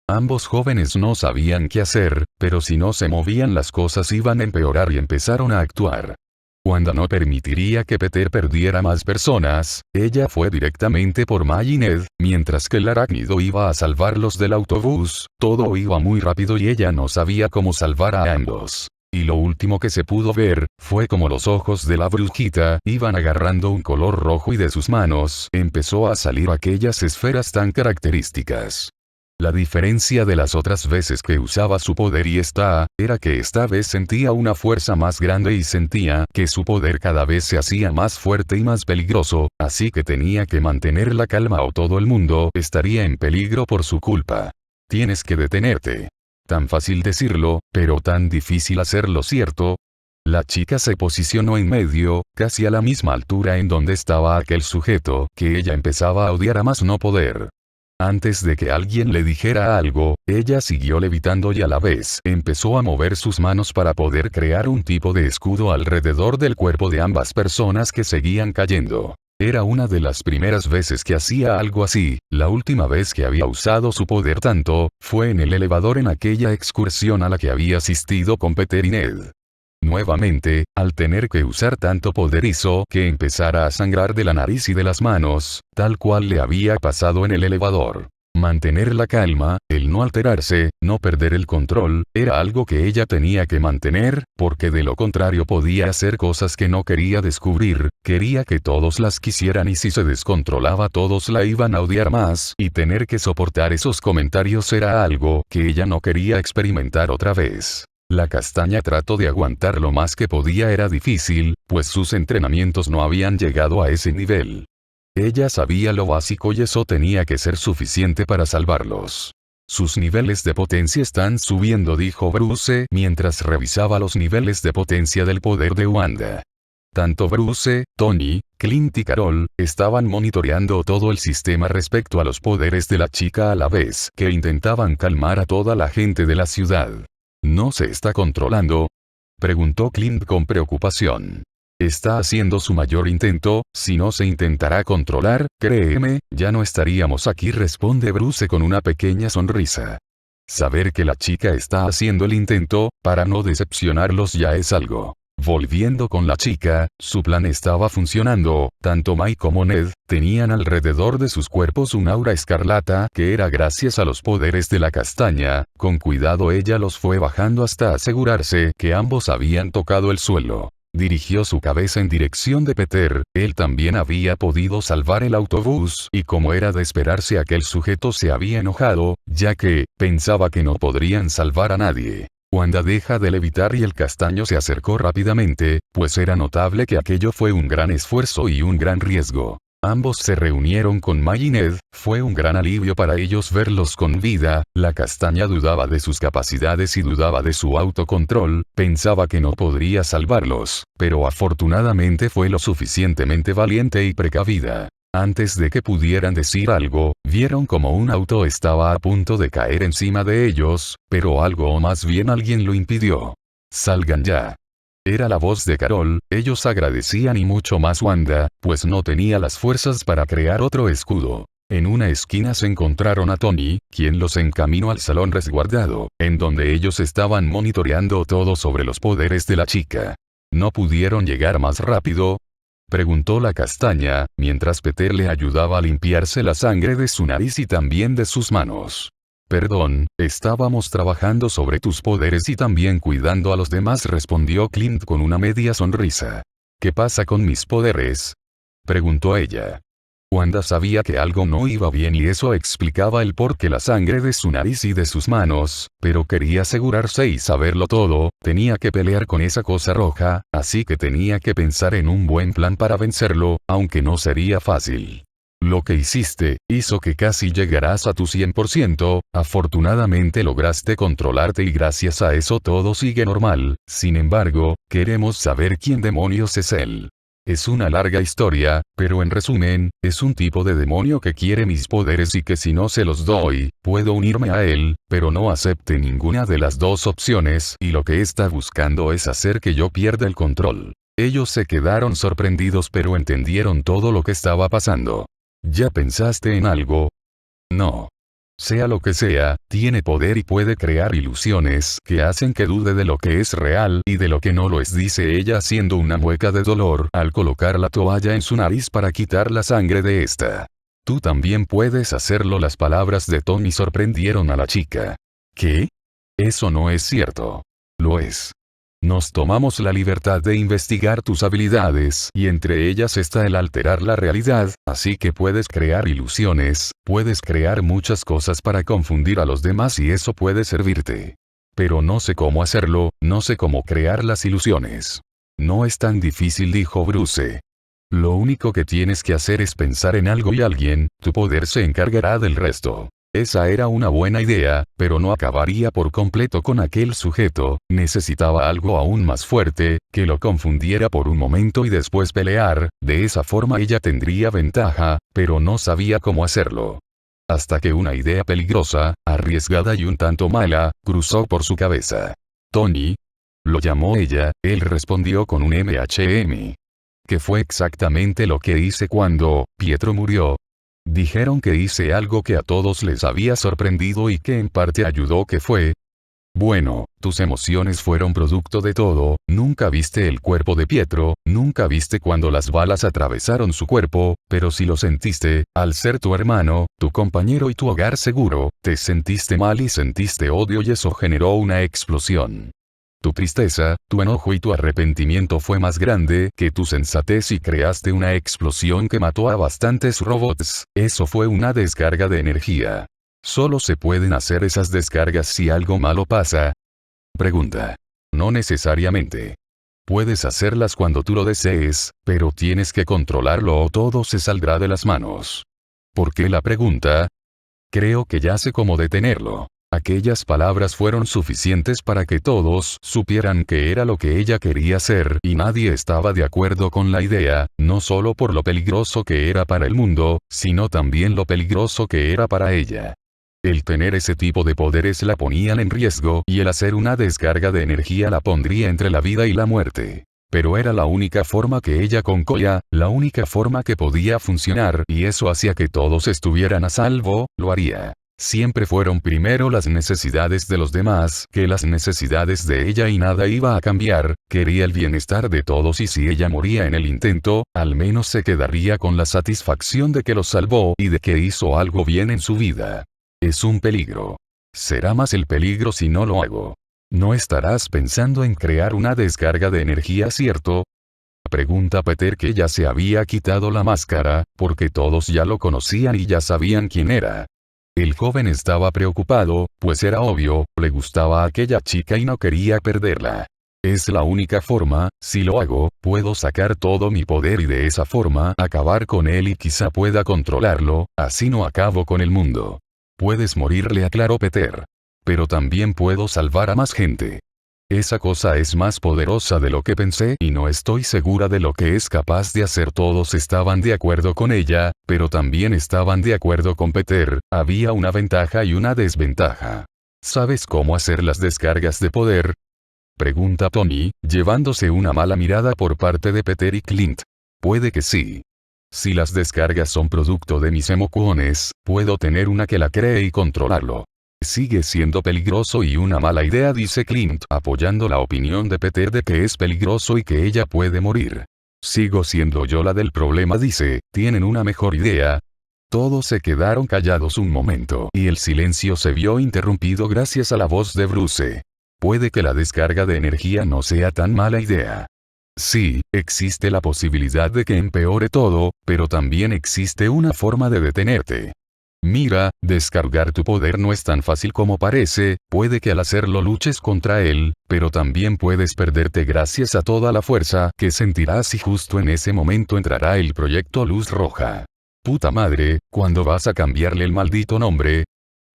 Ambos jóvenes no sabían qué hacer, pero si no se movían las cosas iban a empeorar y empezaron a actuar. Wanda no permitiría que Peter perdiera más personas, ella fue directamente por May y Ned, mientras que el arácnido iba a salvarlos del autobús. Todo iba muy rápido y ella no sabía cómo salvar a ambos. Y lo último que se pudo ver, fue como los ojos de la brujita iban agarrando un color rojo y de sus manos empezó a salir aquellas esferas tan características. La diferencia de las otras veces que usaba su poder era que esta vez sentía una fuerza más grande y sentía que su poder cada vez se hacía más fuerte y más peligroso, así que tenía que mantener la calma o todo el mundo estaría en peligro por su culpa. Tienes que detenerte. Tan fácil decirlo, pero tan difícil hacerlo, ¿cierto? La chica se posicionó en medio, casi a la misma altura en donde estaba aquel sujeto, que ella empezaba a odiar a más no poder. Antes de que alguien le dijera algo, ella siguió levitando y a la vez empezó a mover sus manos para poder crear un tipo de escudo alrededor del cuerpo de ambas personas que seguían cayendo. Era una de las primeras veces que hacía algo así. La última vez que había usado su poder tanto, fue en el elevador en aquella excursión a la que había asistido con Peter y Ned. Nuevamente, al tener que usar tanto poder hizo que empezara a sangrar de la nariz y de las manos, tal cual le había pasado en el elevador. Mantener la calma, el no alterarse, no perder el control, era algo que ella tenía que mantener, porque de lo contrario podía hacer cosas que no quería descubrir, quería que todos las quisieran y si se descontrolaba todos la iban a odiar más, y tener que soportar esos comentarios era algo que ella no quería experimentar otra vez. La castaña trató de aguantar lo más que podía, era difícil, pues sus entrenamientos no habían llegado a ese nivel. Ella sabía lo básico y eso tenía que ser suficiente para salvarlos. Sus niveles de potencia están subiendo, dijo Bruce mientras revisaba los niveles de potencia del poder de Wanda. Tanto Bruce, Tony, Clint y Carol estaban monitoreando todo el sistema respecto a los poderes de la chica a la vez que intentaban calmar a toda la gente de la ciudad. ¿No se está controlando?, preguntó Clint con preocupación. Está haciendo su mayor intento, si no se intentará controlar, créeme, ya no estaríamos aquí, responde Bruce con una pequeña sonrisa. Saber que la chica está haciendo el intento, para no decepcionarlos ya es algo. Volviendo con la chica, su plan estaba funcionando, tanto Mike como Ned, tenían alrededor de sus cuerpos un aura escarlata que era gracias a los poderes de la castaña, con cuidado ella los fue bajando hasta asegurarse que ambos habían tocado el suelo. Dirigió su cabeza en dirección de Peter, él también había podido salvar el autobús y como era de esperarse aquel sujeto se había enojado, ya que, pensaba que no podrían salvar a nadie. Wanda deja de levitar y el castaño se acercó rápidamente, pues era notable que aquello fue un gran esfuerzo y un gran riesgo. Ambos se reunieron con Mike y Ned, fue un gran alivio para ellos verlos con vida, la castaña dudaba de sus capacidades y dudaba de su autocontrol, pensaba que no podría salvarlos, pero afortunadamente fue lo suficientemente valiente y precavida. Antes de que pudieran decir algo, vieron como un auto estaba a punto de caer encima de ellos, pero algo o más bien alguien lo impidió. «Salgan ya». Era la voz de Carol, ellos agradecían y mucho más Wanda, pues no tenía las fuerzas para crear otro escudo. En una esquina se encontraron a Tony, quien los encaminó al salón resguardado, en donde ellos estaban monitoreando todo sobre los poderes de la chica. ¿No pudieron llegar más rápido?, preguntó la castaña, mientras Peter le ayudaba a limpiarse la sangre de su nariz y también de sus manos. Perdón, estábamos trabajando sobre tus poderes y también cuidando a los demás, respondió Clint con una media sonrisa. ¿Qué pasa con mis poderes?, preguntó ella. Wanda sabía que algo no iba bien y eso explicaba el por qué la sangre de su nariz y de sus manos, pero quería asegurarse y saberlo todo, tenía que pelear con esa cosa roja, así que tenía que pensar en un buen plan para vencerlo, aunque no sería fácil. Lo que hiciste, hizo que casi llegaras a tu 100%, afortunadamente lograste controlarte y gracias a eso todo sigue normal, sin embargo, queremos saber quién demonios es él. Es una larga historia, pero en resumen, es un tipo de demonio que quiere mis poderes y que si no se los doy, puedo unirme a él, pero no acepte ninguna de las dos opciones y lo que está buscando es hacer que yo pierda el control. Ellos se quedaron sorprendidos pero entendieron todo lo que estaba pasando. ¿Ya pensaste en algo? No. Sea lo que sea, tiene poder y puede crear ilusiones que hacen que dude de lo que es real y de lo que no lo es, dice ella haciendo una mueca de dolor al colocar la toalla en su nariz para quitar la sangre de esta. Tú también puedes hacerlo. Las palabras de Tony sorprendieron a la chica. ¿Qué? Eso no es cierto. Lo es. Nos tomamos la libertad de investigar tus habilidades y entre ellas está el alterar la realidad, así que puedes crear ilusiones, puedes crear muchas cosas para confundir a los demás y eso puede servirte. Pero no sé cómo hacerlo, no sé cómo crear las ilusiones. No es tan difícil, dijo Bruce. Lo único que tienes que hacer es pensar en algo y alguien, tu poder se encargará del resto. Esa era una buena idea, pero no acabaría por completo con aquel sujeto, necesitaba algo aún más fuerte, que lo confundiera por un momento y después pelear, de esa forma ella tendría ventaja, pero no sabía cómo hacerlo. hasta que una idea peligrosa, arriesgada y un tanto mala, cruzó por su cabeza. «Tony», lo llamó ella, él respondió con un MHM. ¿Qué fue exactamente lo que hice cuando Pietro murió? Dijeron que hice algo que a todos les había sorprendido y que en parte ayudó. ¿Qué fue? Bueno, tus emociones fueron producto de todo, nunca viste el cuerpo de Pietro, nunca viste cuando las balas atravesaron su cuerpo, pero sí lo sentiste, al ser tu hermano, tu compañero y tu hogar seguro, te sentiste mal y sentiste odio y eso generó una explosión. Tu tristeza, tu enojo y tu arrepentimiento fue más grande que tu sensatez y creaste una explosión que mató a bastantes robots, eso fue una descarga de energía. Solo se pueden hacer esas descargas si algo malo pasa. Pregunta. No necesariamente. Puedes hacerlas cuando tú lo desees, pero tienes que controlarlo o todo se saldrá de las manos. ¿Por qué la pregunta? Creo que ya sé cómo detenerlo. Aquellas palabras fueron suficientes para que todos supieran que era lo que ella quería hacer y nadie estaba de acuerdo con la idea, no solo por lo peligroso que era para el mundo, sino también lo peligroso que era para ella. El tener ese tipo de poderes la ponían en riesgo y el hacer una descarga de energía la pondría entre la vida y la muerte. Pero era la única forma que ella concluía, la única forma que podía funcionar y eso hacía que todos estuvieran a salvo, lo haría. Siempre fueron primero las necesidades de los demás que las necesidades de ella y nada iba a cambiar, quería el bienestar de todos y si ella moría en el intento, al menos se quedaría con la satisfacción de que los salvó y de que hizo algo bien en su vida. Es un peligro. Será más el peligro si no lo hago. ¿No estarás pensando en crear una descarga de energía, cierto? Pregunta Peter, que ya se había quitado la máscara, porque todos ya lo conocían y ya sabían quién era. El joven estaba preocupado, pues era obvio, le gustaba a aquella chica y no quería perderla. Es la única forma, si lo hago, puedo sacar todo mi poder y de esa forma acabar con él y quizá pueda controlarlo, así no acabo con el mundo. Puedes morir, le aclaró Peter. Pero también puedo salvar a más gente. Esa cosa es más poderosa de lo que pensé y no estoy segura de lo que es capaz de hacer. Todos estaban de acuerdo con ella, pero también estaban de acuerdo con Peter, había una ventaja y una desventaja. ¿Sabes cómo hacer las descargas de poder? Pregunta Tony, llevándose una mala mirada por parte de Peter y Clint. Puede que sí. Si las descargas son producto de mis emociones, puedo tener una que la cree y controlarlo. Sigue siendo peligroso y una mala idea, dice Clint, apoyando la opinión de Peter de que es peligroso y que ella puede morir. Sigo siendo yo la del problema, dice, ¿tienen una mejor idea? Todos se quedaron callados un momento y el silencio se vio interrumpido gracias a la voz de Bruce. Puede que la descarga de energía no sea tan mala idea. Sí, existe la posibilidad de que empeore todo, pero también existe una forma de detenerte. Mira, descargar tu poder no es tan fácil como parece, puede que al hacerlo luches contra él, pero también puedes perderte gracias a toda la fuerza que sentirás y justo en ese momento entrará el proyecto Luz Roja. Puta madre, ¿cuándo vas a cambiarle el maldito nombre?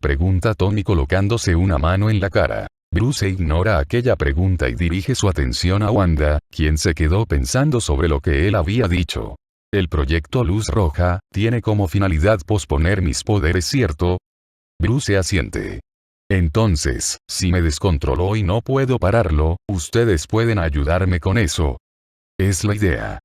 Pregunta Tony colocándose una mano en la cara. Bruce ignora aquella pregunta y dirige su atención a Wanda, quien se quedó pensando sobre lo que él había dicho. El proyecto Luz Roja tiene como finalidad posponer mis poderes, ¿cierto? Bruce asiente. Entonces, si me descontroló y no puedo pararlo, ustedes pueden ayudarme con eso. Es la idea.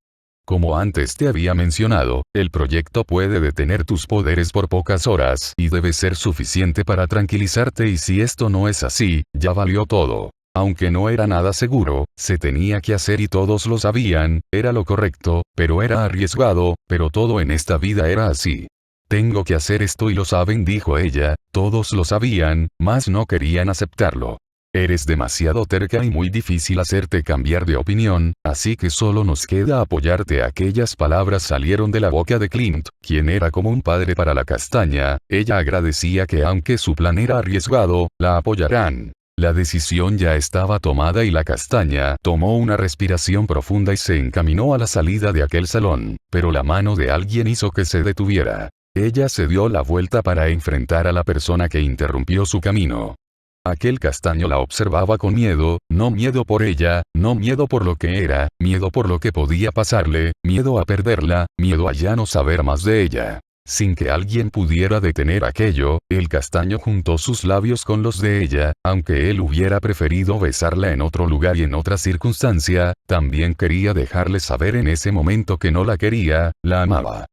Como antes te había mencionado, el proyecto puede detener tus poderes por pocas horas y debe ser suficiente para tranquilizarte, y si esto no es así, ya valió todo. Aunque no era nada seguro, se tenía que hacer y todos lo sabían, era lo correcto, pero era arriesgado, pero todo en esta vida era así. Tengo que hacer esto y lo saben, dijo ella, todos lo sabían, mas no querían aceptarlo. Eres demasiado terca y muy difícil hacerte cambiar de opinión, así que solo nos queda apoyarte. Aquellas palabras salieron de la boca de Clint, quien era como un padre para la castaña, ella agradecía que aunque su plan era arriesgado, la apoyarán. La decisión ya estaba tomada y la castaña tomó una respiración profunda y se encaminó a la salida de aquel salón, pero la mano de alguien hizo que se detuviera. Ella se dio la vuelta para enfrentar a la persona que interrumpió su camino. Aquel castaño la observaba con miedo, no miedo por ella, no miedo por lo que era, miedo por lo que podía pasarle, miedo a perderla, miedo a ya no saber más de ella. Sin que alguien pudiera detener aquello, el castaño juntó sus labios con los de ella, aunque él hubiera preferido besarla en otro lugar y en otra circunstancia, también quería dejarle saber en ese momento que no la quería, la amaba.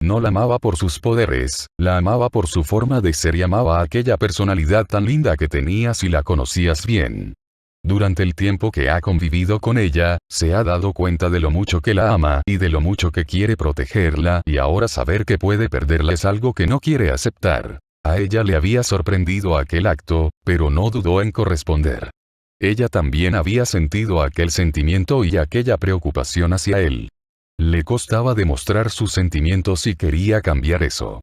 No la amaba por sus poderes, la amaba por su forma de ser y amaba a aquella personalidad tan linda que tenía si la conocías bien. Durante el tiempo que ha convivido con ella, se ha dado cuenta de lo mucho que la ama y de lo mucho que quiere protegerla, y ahora saber que puede perderla es algo que no quiere aceptar. A ella le había sorprendido aquel acto, pero no dudó en corresponder. Ella también había sentido aquel sentimiento y aquella preocupación hacia él. Le costaba demostrar sus sentimientos y quería cambiar eso.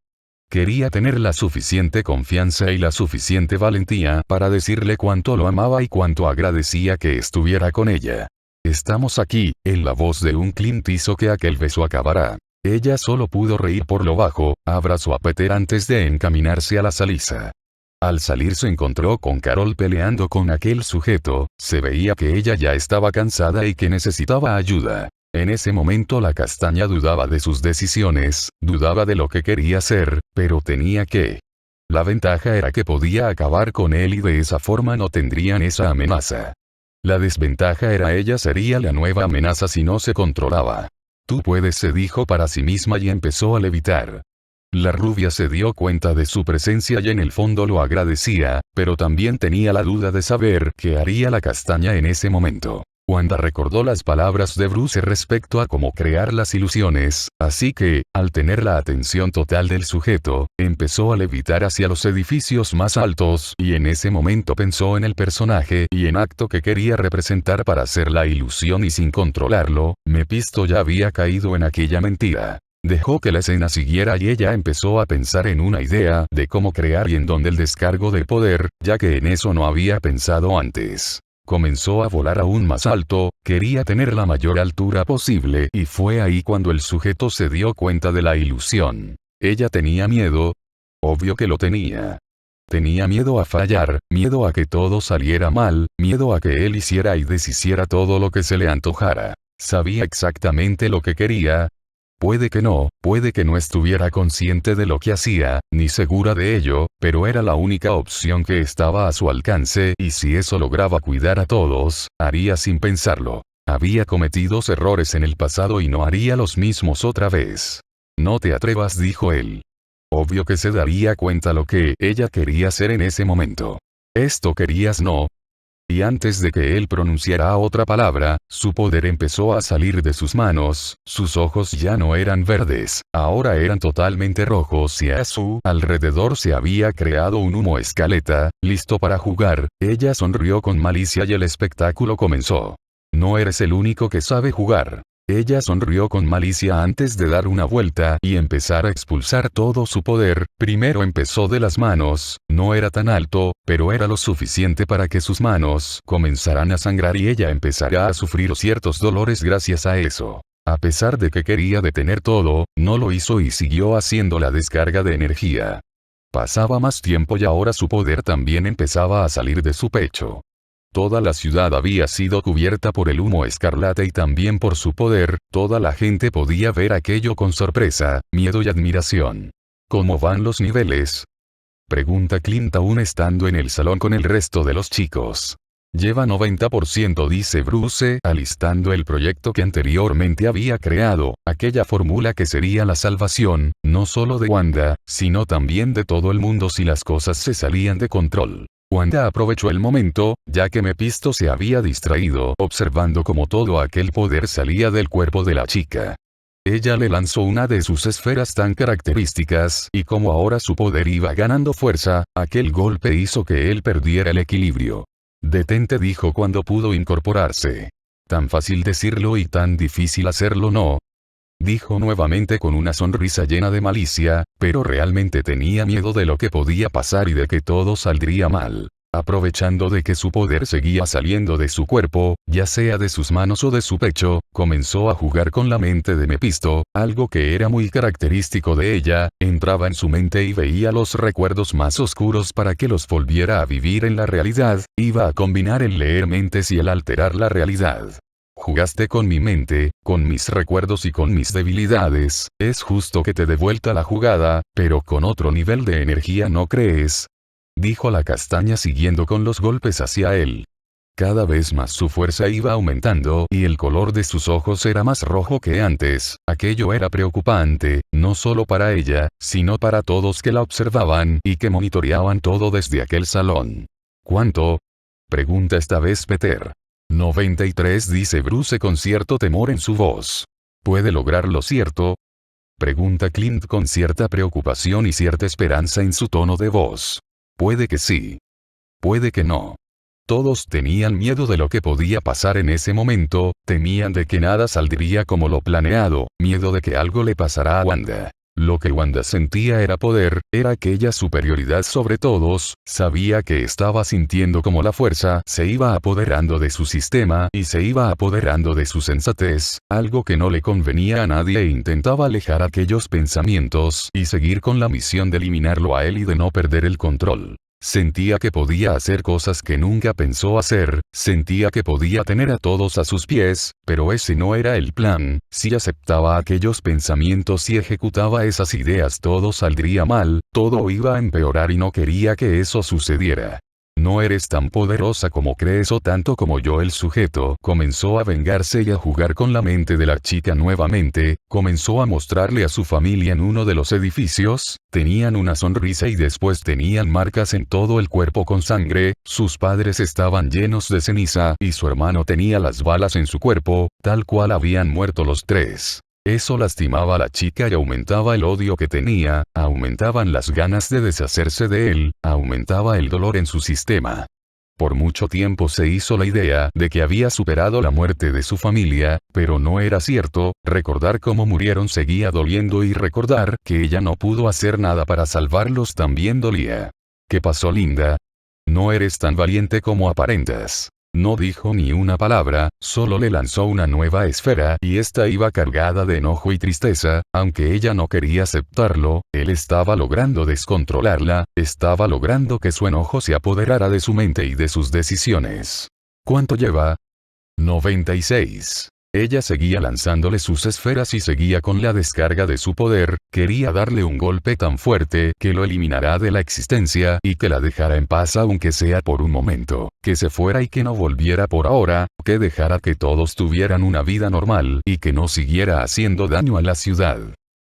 Quería tener la suficiente confianza y la suficiente valentía para decirle cuánto lo amaba y cuánto agradecía que estuviera con ella. Estamos aquí, en la voz de un Clint hizo que aquel beso acabara. Ella solo pudo reír por lo bajo, abrazó a Peter antes de encaminarse a la saliza. Al salir se encontró con Carol peleando con aquel sujeto, se veía que ella ya estaba cansada y que necesitaba ayuda. En ese momento la castaña dudaba de sus decisiones, dudaba de lo que quería hacer, pero tenía que. La ventaja era que podía acabar con él y de esa forma no tendrían esa amenaza. La desventaja era ella sería la nueva amenaza si no se controlaba. Tú puedes, se dijo para sí misma y empezó a levitar. La rubia se dio cuenta de su presencia y en el fondo lo agradecía, pero también tenía la duda de saber qué haría la castaña en ese momento. Wanda recordó las palabras de Bruce respecto a cómo crear las ilusiones, así que, al tener la atención total del sujeto, empezó a levitar hacia los edificios más altos y en ese momento pensó en el personaje y en acto que quería representar para hacer la ilusión y sin controlarlo, Mephisto ya había caído en aquella mentira. Dejó que la escena siguiera y ella empezó a pensar en una idea de cómo crear y en dónde el descargo de poder, ya que en eso no había pensado antes. Comenzó a volar aún más alto, quería tener la mayor altura posible y fue ahí cuando el sujeto se dio cuenta de la ilusión. Ella tenía miedo. Obvio que lo tenía. Tenía miedo a fallar, miedo a que todo saliera mal, miedo a que él hiciera y deshiciera todo lo que se le antojara. Sabía exactamente lo que quería. Puede que no estuviera consciente de lo que hacía, ni segura de ello, pero era la única opción que estaba a su alcance y si eso lograba cuidar a todos, haría sin pensarlo. Había cometido errores en el pasado y no haría los mismos otra vez. No te atrevas, dijo él. Obvio que se daría cuenta lo que ella quería hacer en ese momento. Esto querías, ¿no? Y antes de que él pronunciara otra palabra, su poder empezó a salir de sus manos, sus ojos ya no eran verdes, ahora eran totalmente rojos y a su alrededor se había creado un humo escaleta, listo para jugar. Ella sonrió con malicia y el espectáculo comenzó. No eres el único que sabe jugar. Ella sonrió con malicia antes de dar una vuelta y empezar a expulsar todo su poder. Primero empezó de las manos, no era tan alto, pero era lo suficiente para que sus manos comenzaran a sangrar y ella empezará a sufrir ciertos dolores gracias a eso. A pesar de que quería detener todo, no lo hizo y siguió haciendo la descarga de energía. Pasaba más tiempo y ahora su poder también empezaba a salir de su pecho. Toda la ciudad había sido cubierta por el humo escarlata y también por su poder, toda la gente podía ver aquello con sorpresa, miedo y admiración. ¿Cómo van los niveles?, pregunta Clint aún estando en el salón con el resto de los chicos. Lleva 90%, dice Bruce, alistando el proyecto que anteriormente había creado, aquella fórmula que sería la salvación, no solo de Wanda, sino también de todo el mundo si las cosas se salían de control. Wanda aprovechó el momento, ya que Mephisto se había distraído observando cómo todo aquel poder salía del cuerpo de la chica. Ella le lanzó una de sus esferas tan características, y como ahora su poder iba ganando fuerza, aquel golpe hizo que él perdiera el equilibrio. Detente, dijo cuando pudo incorporarse. Tan fácil decirlo y tan difícil hacerlo, ¿no?, dijo nuevamente con una sonrisa llena de malicia, pero realmente tenía miedo de lo que podía pasar y de que todo saldría mal. Aprovechando de que su poder seguía saliendo de su cuerpo, ya sea de sus manos o de su pecho, comenzó a jugar con la mente de Mephisto, algo que era muy característico de ella, entraba en su mente y veía los recuerdos más oscuros para que los volviera a vivir en la realidad, iba a combinar el leer mentes y el alterar la realidad. Jugaste con mi mente, con mis recuerdos y con mis debilidades, es justo que te dé vuelta la jugada, pero con otro nivel de energía, ¿no crees?, dijo la castaña siguiendo con los golpes hacia él. Cada vez más su fuerza iba aumentando y el color de sus ojos era más rojo que antes. Aquello era preocupante, no solo para ella, sino para todos que la observaban y que monitoreaban todo desde aquel salón. ¿Cuánto?, pregunta esta vez Peter. 93, dice Bruce con cierto temor en su voz. ¿Puede lograrlo, cierto?, pregunta Clint con cierta preocupación y cierta esperanza en su tono de voz. Puede que sí. Puede que no. Todos tenían miedo de lo que podía pasar en ese momento, temían de que nada saldría como lo planeado, miedo de que algo le pasara a Wanda. Lo que Wanda sentía era poder, era aquella superioridad sobre todos, sabía que estaba sintiendo como la fuerza se iba apoderando de su sistema y se iba apoderando de su sensatez, algo que no le convenía a nadie, e intentaba alejar aquellos pensamientos y seguir con la misión de eliminarlo a él y de no perder el control. Sentía que podía hacer cosas que nunca pensó hacer, sentía que podía tener a todos a sus pies, pero ese no era el plan. Si aceptaba aquellos pensamientos y ejecutaba esas ideas, todo saldría mal, todo iba a empeorar y no quería que eso sucediera. No eres tan poderosa como crees o tanto como yo. El sujeto comenzó a vengarse y a jugar con la mente de la chica nuevamente, comenzó a mostrarle a su familia en uno de los edificios, tenían una sonrisa y después tenían marcas en todo el cuerpo con sangre, sus padres estaban llenos de ceniza y su hermano tenía las balas en su cuerpo, tal cual habían muerto los tres. Eso lastimaba a la chica y aumentaba el odio que tenía, aumentaban las ganas de deshacerse de él, aumentaba el dolor en su sistema. Por mucho tiempo se hizo la idea de que había superado la muerte de su familia, pero no era cierto. Recordar cómo murieron seguía doliendo y recordar que ella no pudo hacer nada para salvarlos también dolía. ¿Qué pasó, linda? No eres tan valiente como aparentas. No dijo ni una palabra, solo le lanzó una nueva esfera y esta iba cargada de enojo y tristeza, aunque ella no quería aceptarlo, él estaba logrando descontrolarla, estaba logrando que su enojo se apoderara de su mente y de sus decisiones. ¿Cuánto lleva? 96. Ella seguía lanzándole sus esferas y seguía con la descarga de su poder, quería darle un golpe tan fuerte que lo eliminará de la existencia y que la dejara en paz aunque sea por un momento, que se fuera y que no volviera por ahora, que dejara que todos tuvieran una vida normal y que no siguiera haciendo daño a la ciudad.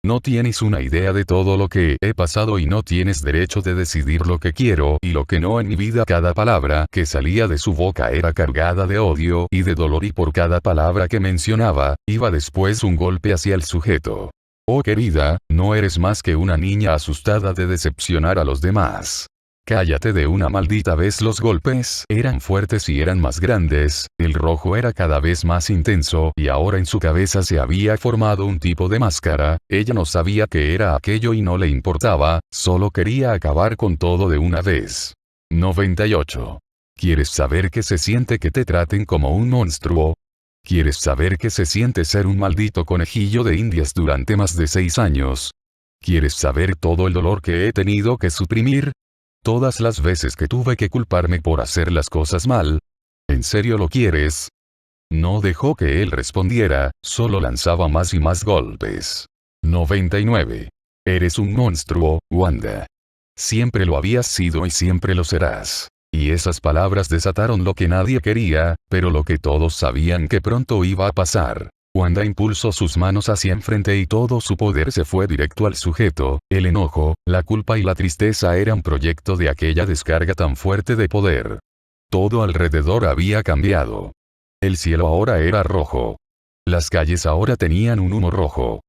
No tienes una idea de todo lo que he pasado y no tienes derecho de decidir lo que quiero y lo que no en mi vida. Cada palabra que salía de su boca era cargada de odio y de dolor y por cada palabra que mencionaba, iba después un golpe hacia el sujeto. Oh querida, no eres más que una niña asustada de decepcionar a los demás. Cállate de una maldita vez. Los golpes eran fuertes y eran más grandes, el rojo era cada vez más intenso y ahora en su cabeza se había formado un tipo de máscara, ella no sabía qué era aquello y no le importaba, solo quería acabar con todo de una vez. 98. ¿Quieres saber qué se siente que te traten como un monstruo? ¿Quieres saber qué se siente ser un maldito conejillo de indias durante más de 6 años? ¿Quieres saber todo el dolor que he tenido que suprimir? Todas las veces que tuve que culparme por hacer las cosas mal. ¿En serio lo quieres? No dejó que él respondiera, solo lanzaba más y más golpes. 99. Eres un monstruo, Wanda. Siempre lo habías sido y siempre lo serás. Y esas palabras desataron lo que nadie quería, pero lo que todos sabían que pronto iba a pasar. Wanda impulsó sus manos hacia enfrente y todo su poder se fue directo al sujeto. El enojo, la culpa y la tristeza eran proyecto de aquella descarga tan fuerte de poder. Todo alrededor había cambiado. El cielo ahora era rojo. Las calles ahora tenían un humo rojo.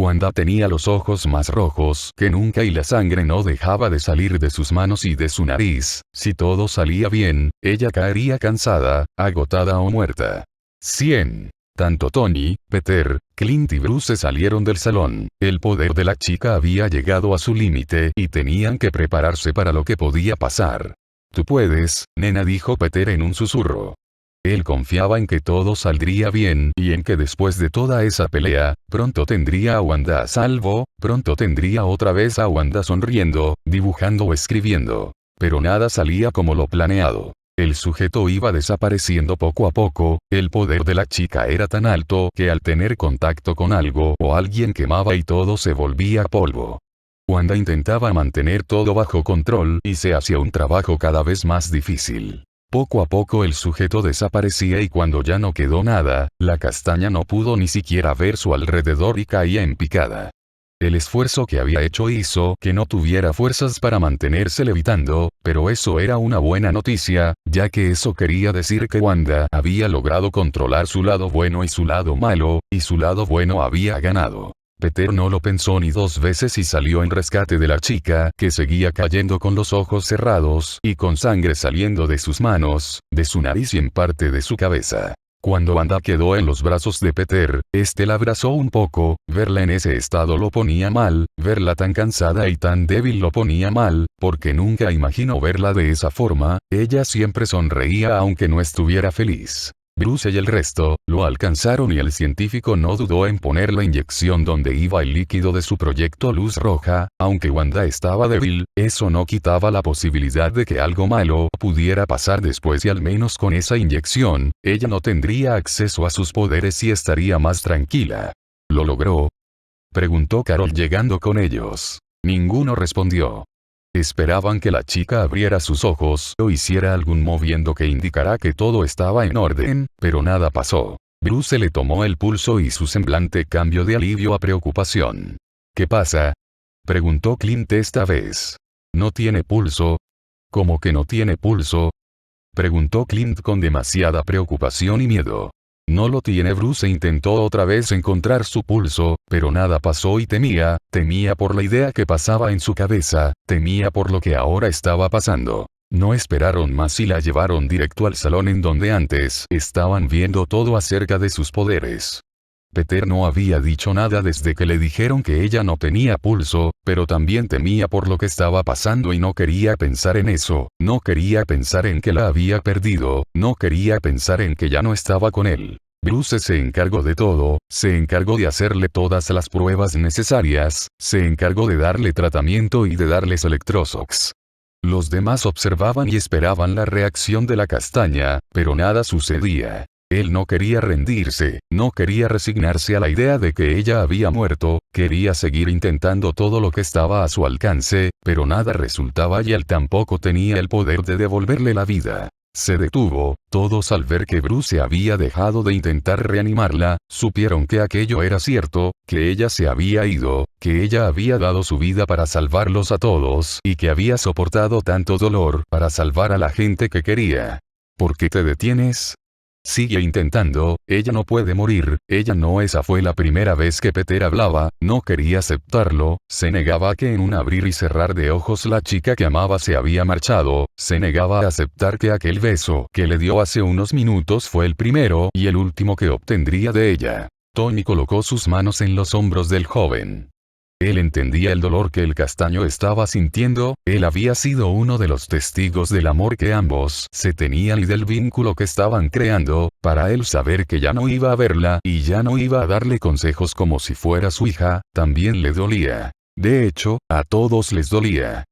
Wanda tenía los ojos más rojos que nunca y la sangre no dejaba de salir de sus manos y de su nariz. Si todo salía bien, ella caería cansada, agotada o muerta. 100. Tanto Tony, Peter, Clint y Bruce salieron del salón. El poder de la chica había llegado a su límite y tenían que prepararse para lo que podía pasar. Tú puedes, nena, dijo Peter en un susurro. Él confiaba en que todo saldría bien y en que después de toda esa pelea, pronto tendría a Wanda a salvo, pronto tendría otra vez a Wanda sonriendo, dibujando o escribiendo. Pero nada salía como lo planeado. El sujeto iba desapareciendo poco a poco, el poder de la chica era tan alto que al tener contacto con algo o alguien quemaba y todo se volvía polvo. Wanda intentaba mantener todo bajo control y se hacía un trabajo cada vez más difícil. Poco a poco el sujeto desaparecía y cuando ya no quedó nada, la castaña no pudo ni siquiera ver su alrededor y caía en picada. El esfuerzo que había hecho hizo que no tuviera fuerzas para mantenerse levitando, pero eso era una buena noticia, ya que eso quería decir que Wanda había logrado controlar su lado bueno y su lado malo, y su lado bueno había ganado. Peter no lo pensó ni dos veces y salió en rescate de la chica, que seguía cayendo con los ojos cerrados y con sangre saliendo de sus manos, de su nariz y en parte de su cabeza. Cuando Wanda quedó en los brazos de Peter, este la abrazó un poco, verla en ese estado lo ponía mal, verla tan cansada y tan débil lo ponía mal, porque nunca imaginó verla de esa forma, ella siempre sonreía aunque no estuviera feliz. Bruce y el resto, lo alcanzaron y el científico no dudó en poner la inyección donde iba el líquido de su proyecto Luz Roja, aunque Wanda estaba débil, eso no quitaba la posibilidad de que algo malo pudiera pasar después y al menos con esa inyección, ella no tendría acceso a sus poderes y estaría más tranquila. ¿Lo logró?, preguntó Carol llegando con ellos. Ninguno respondió. Esperaban que la chica abriera sus ojos o hiciera algún movimiento que indicara que todo estaba en orden, pero nada pasó. Bruce le tomó el pulso y su semblante cambió de alivio a preocupación. ¿Qué pasa?, preguntó Clint esta vez. ¿No tiene pulso? ¿Cómo que no tiene pulso?, preguntó Clint con demasiada preocupación y miedo. No lo tiene. Bruce intentó otra vez encontrar su pulso, pero nada pasó y temía por la idea que pasaba en su cabeza, temía por lo que ahora estaba pasando. No esperaron más y la llevaron directo al salón en donde antes estaban viendo todo acerca de sus poderes. Peter no había dicho nada desde que le dijeron que ella no tenía pulso, pero también temía por lo que estaba pasando y no quería pensar en eso, no quería pensar en que la había perdido, no quería pensar en que ya no estaba con él. Bruce se encargó de todo, se encargó de hacerle todas las pruebas necesarias, se encargó de darle tratamiento y de darles electroshocks. Los demás observaban y esperaban la reacción de la castaña, pero nada sucedía. Él no quería rendirse, no quería resignarse a la idea de que ella había muerto, quería seguir intentando todo lo que estaba a su alcance, pero nada resultaba y él tampoco tenía el poder de devolverle la vida. Se detuvo, todos al ver que Bruce había dejado de intentar reanimarla, supieron que aquello era cierto, que ella se había ido, que ella había dado su vida para salvarlos a todos y que había soportado tanto dolor para salvar a la gente que quería. ¿Por qué te detienes? Sigue intentando, ella no puede morir, ella no. Esa fue la primera vez que Peter hablaba, no quería aceptarlo, se negaba a que en un abrir y cerrar de ojos la chica que amaba se había marchado, se negaba a aceptar que aquel beso que le dio hace unos minutos fue el primero y el último que obtendría de ella. Tony colocó sus manos en los hombros del joven. Él entendía el dolor que el castaño estaba sintiendo, él había sido uno de los testigos del amor que ambos se tenían y del vínculo que estaban creando, para él saber que ya no iba a verla y ya no iba a darle consejos como si fuera su hija, también le dolía. De hecho, a todos les dolía.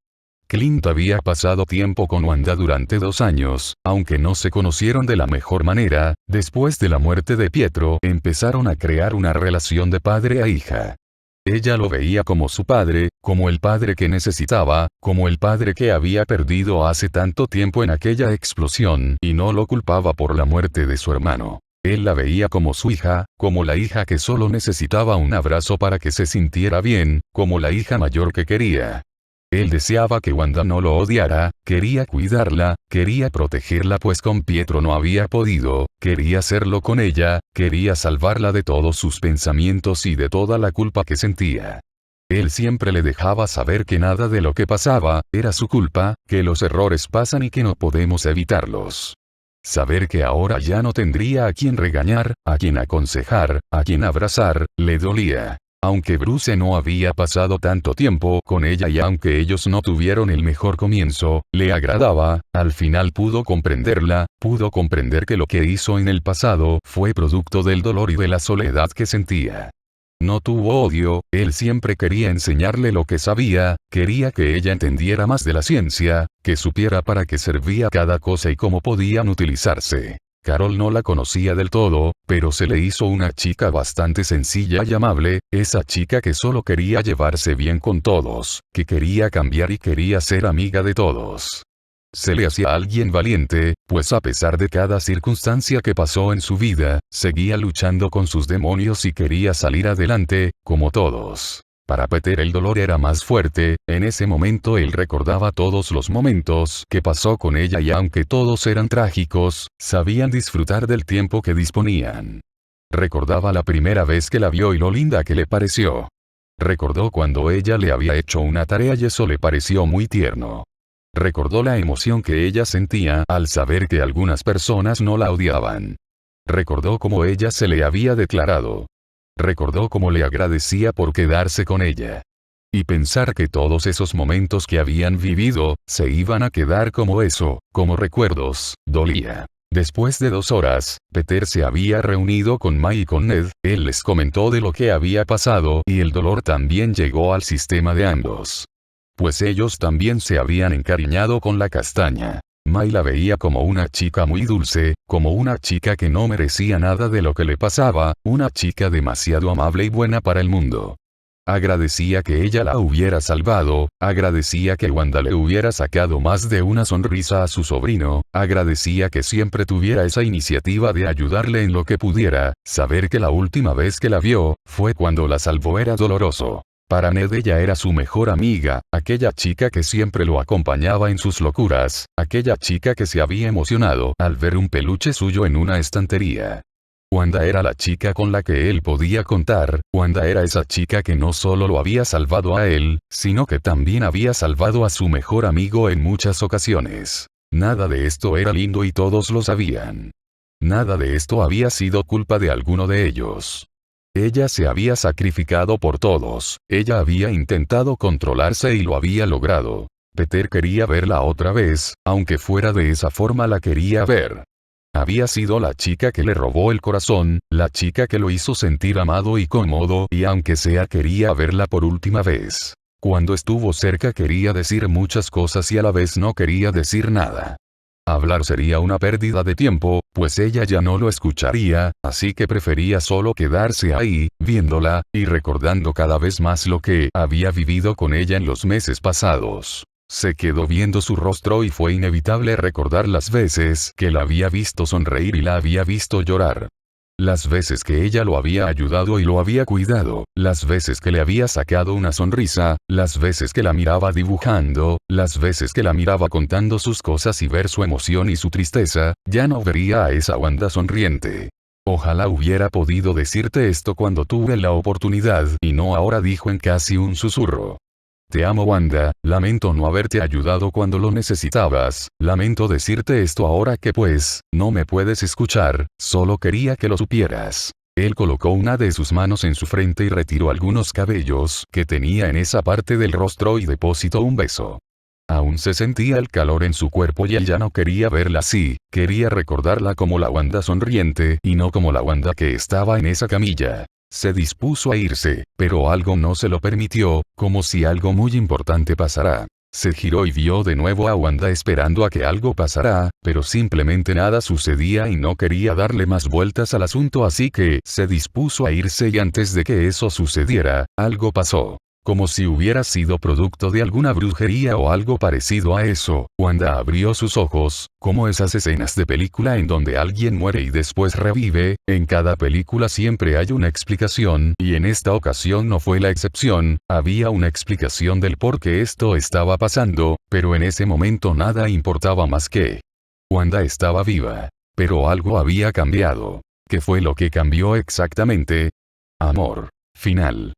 Clint había pasado tiempo con Wanda durante 2 años, aunque no se conocieron de la mejor manera, después de la muerte de Pietro empezaron a crear una relación de padre a hija. Ella lo veía como su padre, como el padre que necesitaba, como el padre que había perdido hace tanto tiempo en aquella explosión y no lo culpaba por la muerte de su hermano. Él la veía como su hija, como la hija que solo necesitaba un abrazo para que se sintiera bien, como la hija mayor que quería. Él deseaba que Wanda no lo odiara, quería cuidarla, quería protegerla pues con Pietro no había podido, quería hacerlo con ella, quería salvarla de todos sus pensamientos y de toda la culpa que sentía. Él siempre le dejaba saber que nada de lo que pasaba era su culpa, que los errores pasan y que no podemos evitarlos. Saber que ahora ya no tendría a quien regañar, a quien aconsejar, a quien abrazar, le dolía. Aunque Bruce no había pasado tanto tiempo con ella y aunque ellos no tuvieron el mejor comienzo, le agradaba, al final pudo comprenderla, pudo comprender que lo que hizo en el pasado fue producto del dolor y de la soledad que sentía. No tuvo odio, él siempre quería enseñarle lo que sabía, quería que ella entendiera más de la ciencia, que supiera para qué servía cada cosa y cómo podían utilizarse. Carol no la conocía del todo, pero se le hizo una chica bastante sencilla y amable, esa chica que solo quería llevarse bien con todos, que quería cambiar y quería ser amiga de todos. Se le hacía alguien valiente, pues a pesar de cada circunstancia que pasó en su vida, seguía luchando con sus demonios y quería salir adelante, como todos. Para Peter el dolor era más fuerte, en ese momento él recordaba todos los momentos que pasó con ella y aunque todos eran trágicos, sabían disfrutar del tiempo que disponían. Recordaba la primera vez que la vio y lo linda que le pareció. Recordó cuando ella le había hecho una tarea y eso le pareció muy tierno. Recordó la emoción que ella sentía al saber que algunas personas no la odiaban. Recordó cómo ella se le había declarado. Recordó cómo le agradecía por quedarse con ella. Y pensar que todos esos momentos que habían vivido, se iban a quedar como eso, como recuerdos, dolía. Después de 2 horas, Peter se había reunido con May y con Ned, él les comentó de lo que había pasado y el dolor también llegó al sistema de ambos. Pues ellos también se habían encariñado con la castaña. May la veía como una chica muy dulce, como una chica que no merecía nada de lo que le pasaba, una chica demasiado amable y buena para el mundo. Agradecía que ella la hubiera salvado, agradecía que Wanda le hubiera sacado más de una sonrisa a su sobrino, agradecía que siempre tuviera esa iniciativa de ayudarle en lo que pudiera, saber que la última vez que la vio, fue cuando la salvó era doloroso. Para Ned ella era su mejor amiga, aquella chica que siempre lo acompañaba en sus locuras, aquella chica que se había emocionado al ver un peluche suyo en una estantería. Wanda era la chica con la que él podía contar, Wanda era esa chica que no solo lo había salvado a él, sino que también había salvado a su mejor amigo en muchas ocasiones. Nada de esto era lindo y todos lo sabían. Nada de esto había sido culpa de alguno de ellos. Ella se había sacrificado por todos, ella había intentado controlarse y lo había logrado. Peter quería verla otra vez, aunque fuera de esa forma la quería ver. Había sido la chica que le robó el corazón, la chica que lo hizo sentir amado y cómodo y aunque sea quería verla por última vez. Cuando estuvo cerca quería decir muchas cosas y a la vez no quería decir nada. Hablar sería una pérdida de tiempo, pues ella ya no lo escucharía, así que prefería solo quedarse ahí, viéndola, y recordando cada vez más lo que había vivido con ella en los meses pasados. Se quedó viendo su rostro y fue inevitable recordar las veces que la había visto sonreír y la había visto llorar. Las veces que ella lo había ayudado y lo había cuidado, las veces que le había sacado una sonrisa, las veces que la miraba dibujando, las veces que la miraba contando sus cosas y ver su emoción y su tristeza, ya no vería a esa Wanda sonriente. Ojalá hubiera podido decirte esto cuando tuve la oportunidad y no ahora, dijo en casi un susurro. Te amo Wanda, lamento no haberte ayudado cuando lo necesitabas, lamento decirte esto ahora que pues, no me puedes escuchar, solo quería que lo supieras. Él colocó una de sus manos en su frente y retiró algunos cabellos que tenía en esa parte del rostro y depositó un beso. Aún se sentía el calor en su cuerpo y él ya no quería verla así, quería recordarla como la Wanda sonriente y no como la Wanda que estaba en esa camilla. Se dispuso a irse, pero algo no se lo permitió, como si algo muy importante pasara. Se giró y vio de nuevo a Wanda esperando a que algo pasara, pero simplemente nada sucedía y no quería darle más vueltas al asunto, así que se dispuso a irse y antes de que eso sucediera, algo pasó. Como si hubiera sido producto de alguna brujería o algo parecido a eso, Wanda abrió sus ojos, como esas escenas de película en donde alguien muere y después revive, en cada película siempre hay una explicación, y en esta ocasión no fue la excepción, había una explicación del por qué esto estaba pasando, pero en ese momento nada importaba más que Wanda estaba viva. Pero algo había cambiado. ¿Qué fue lo que cambió exactamente? Amor. Final.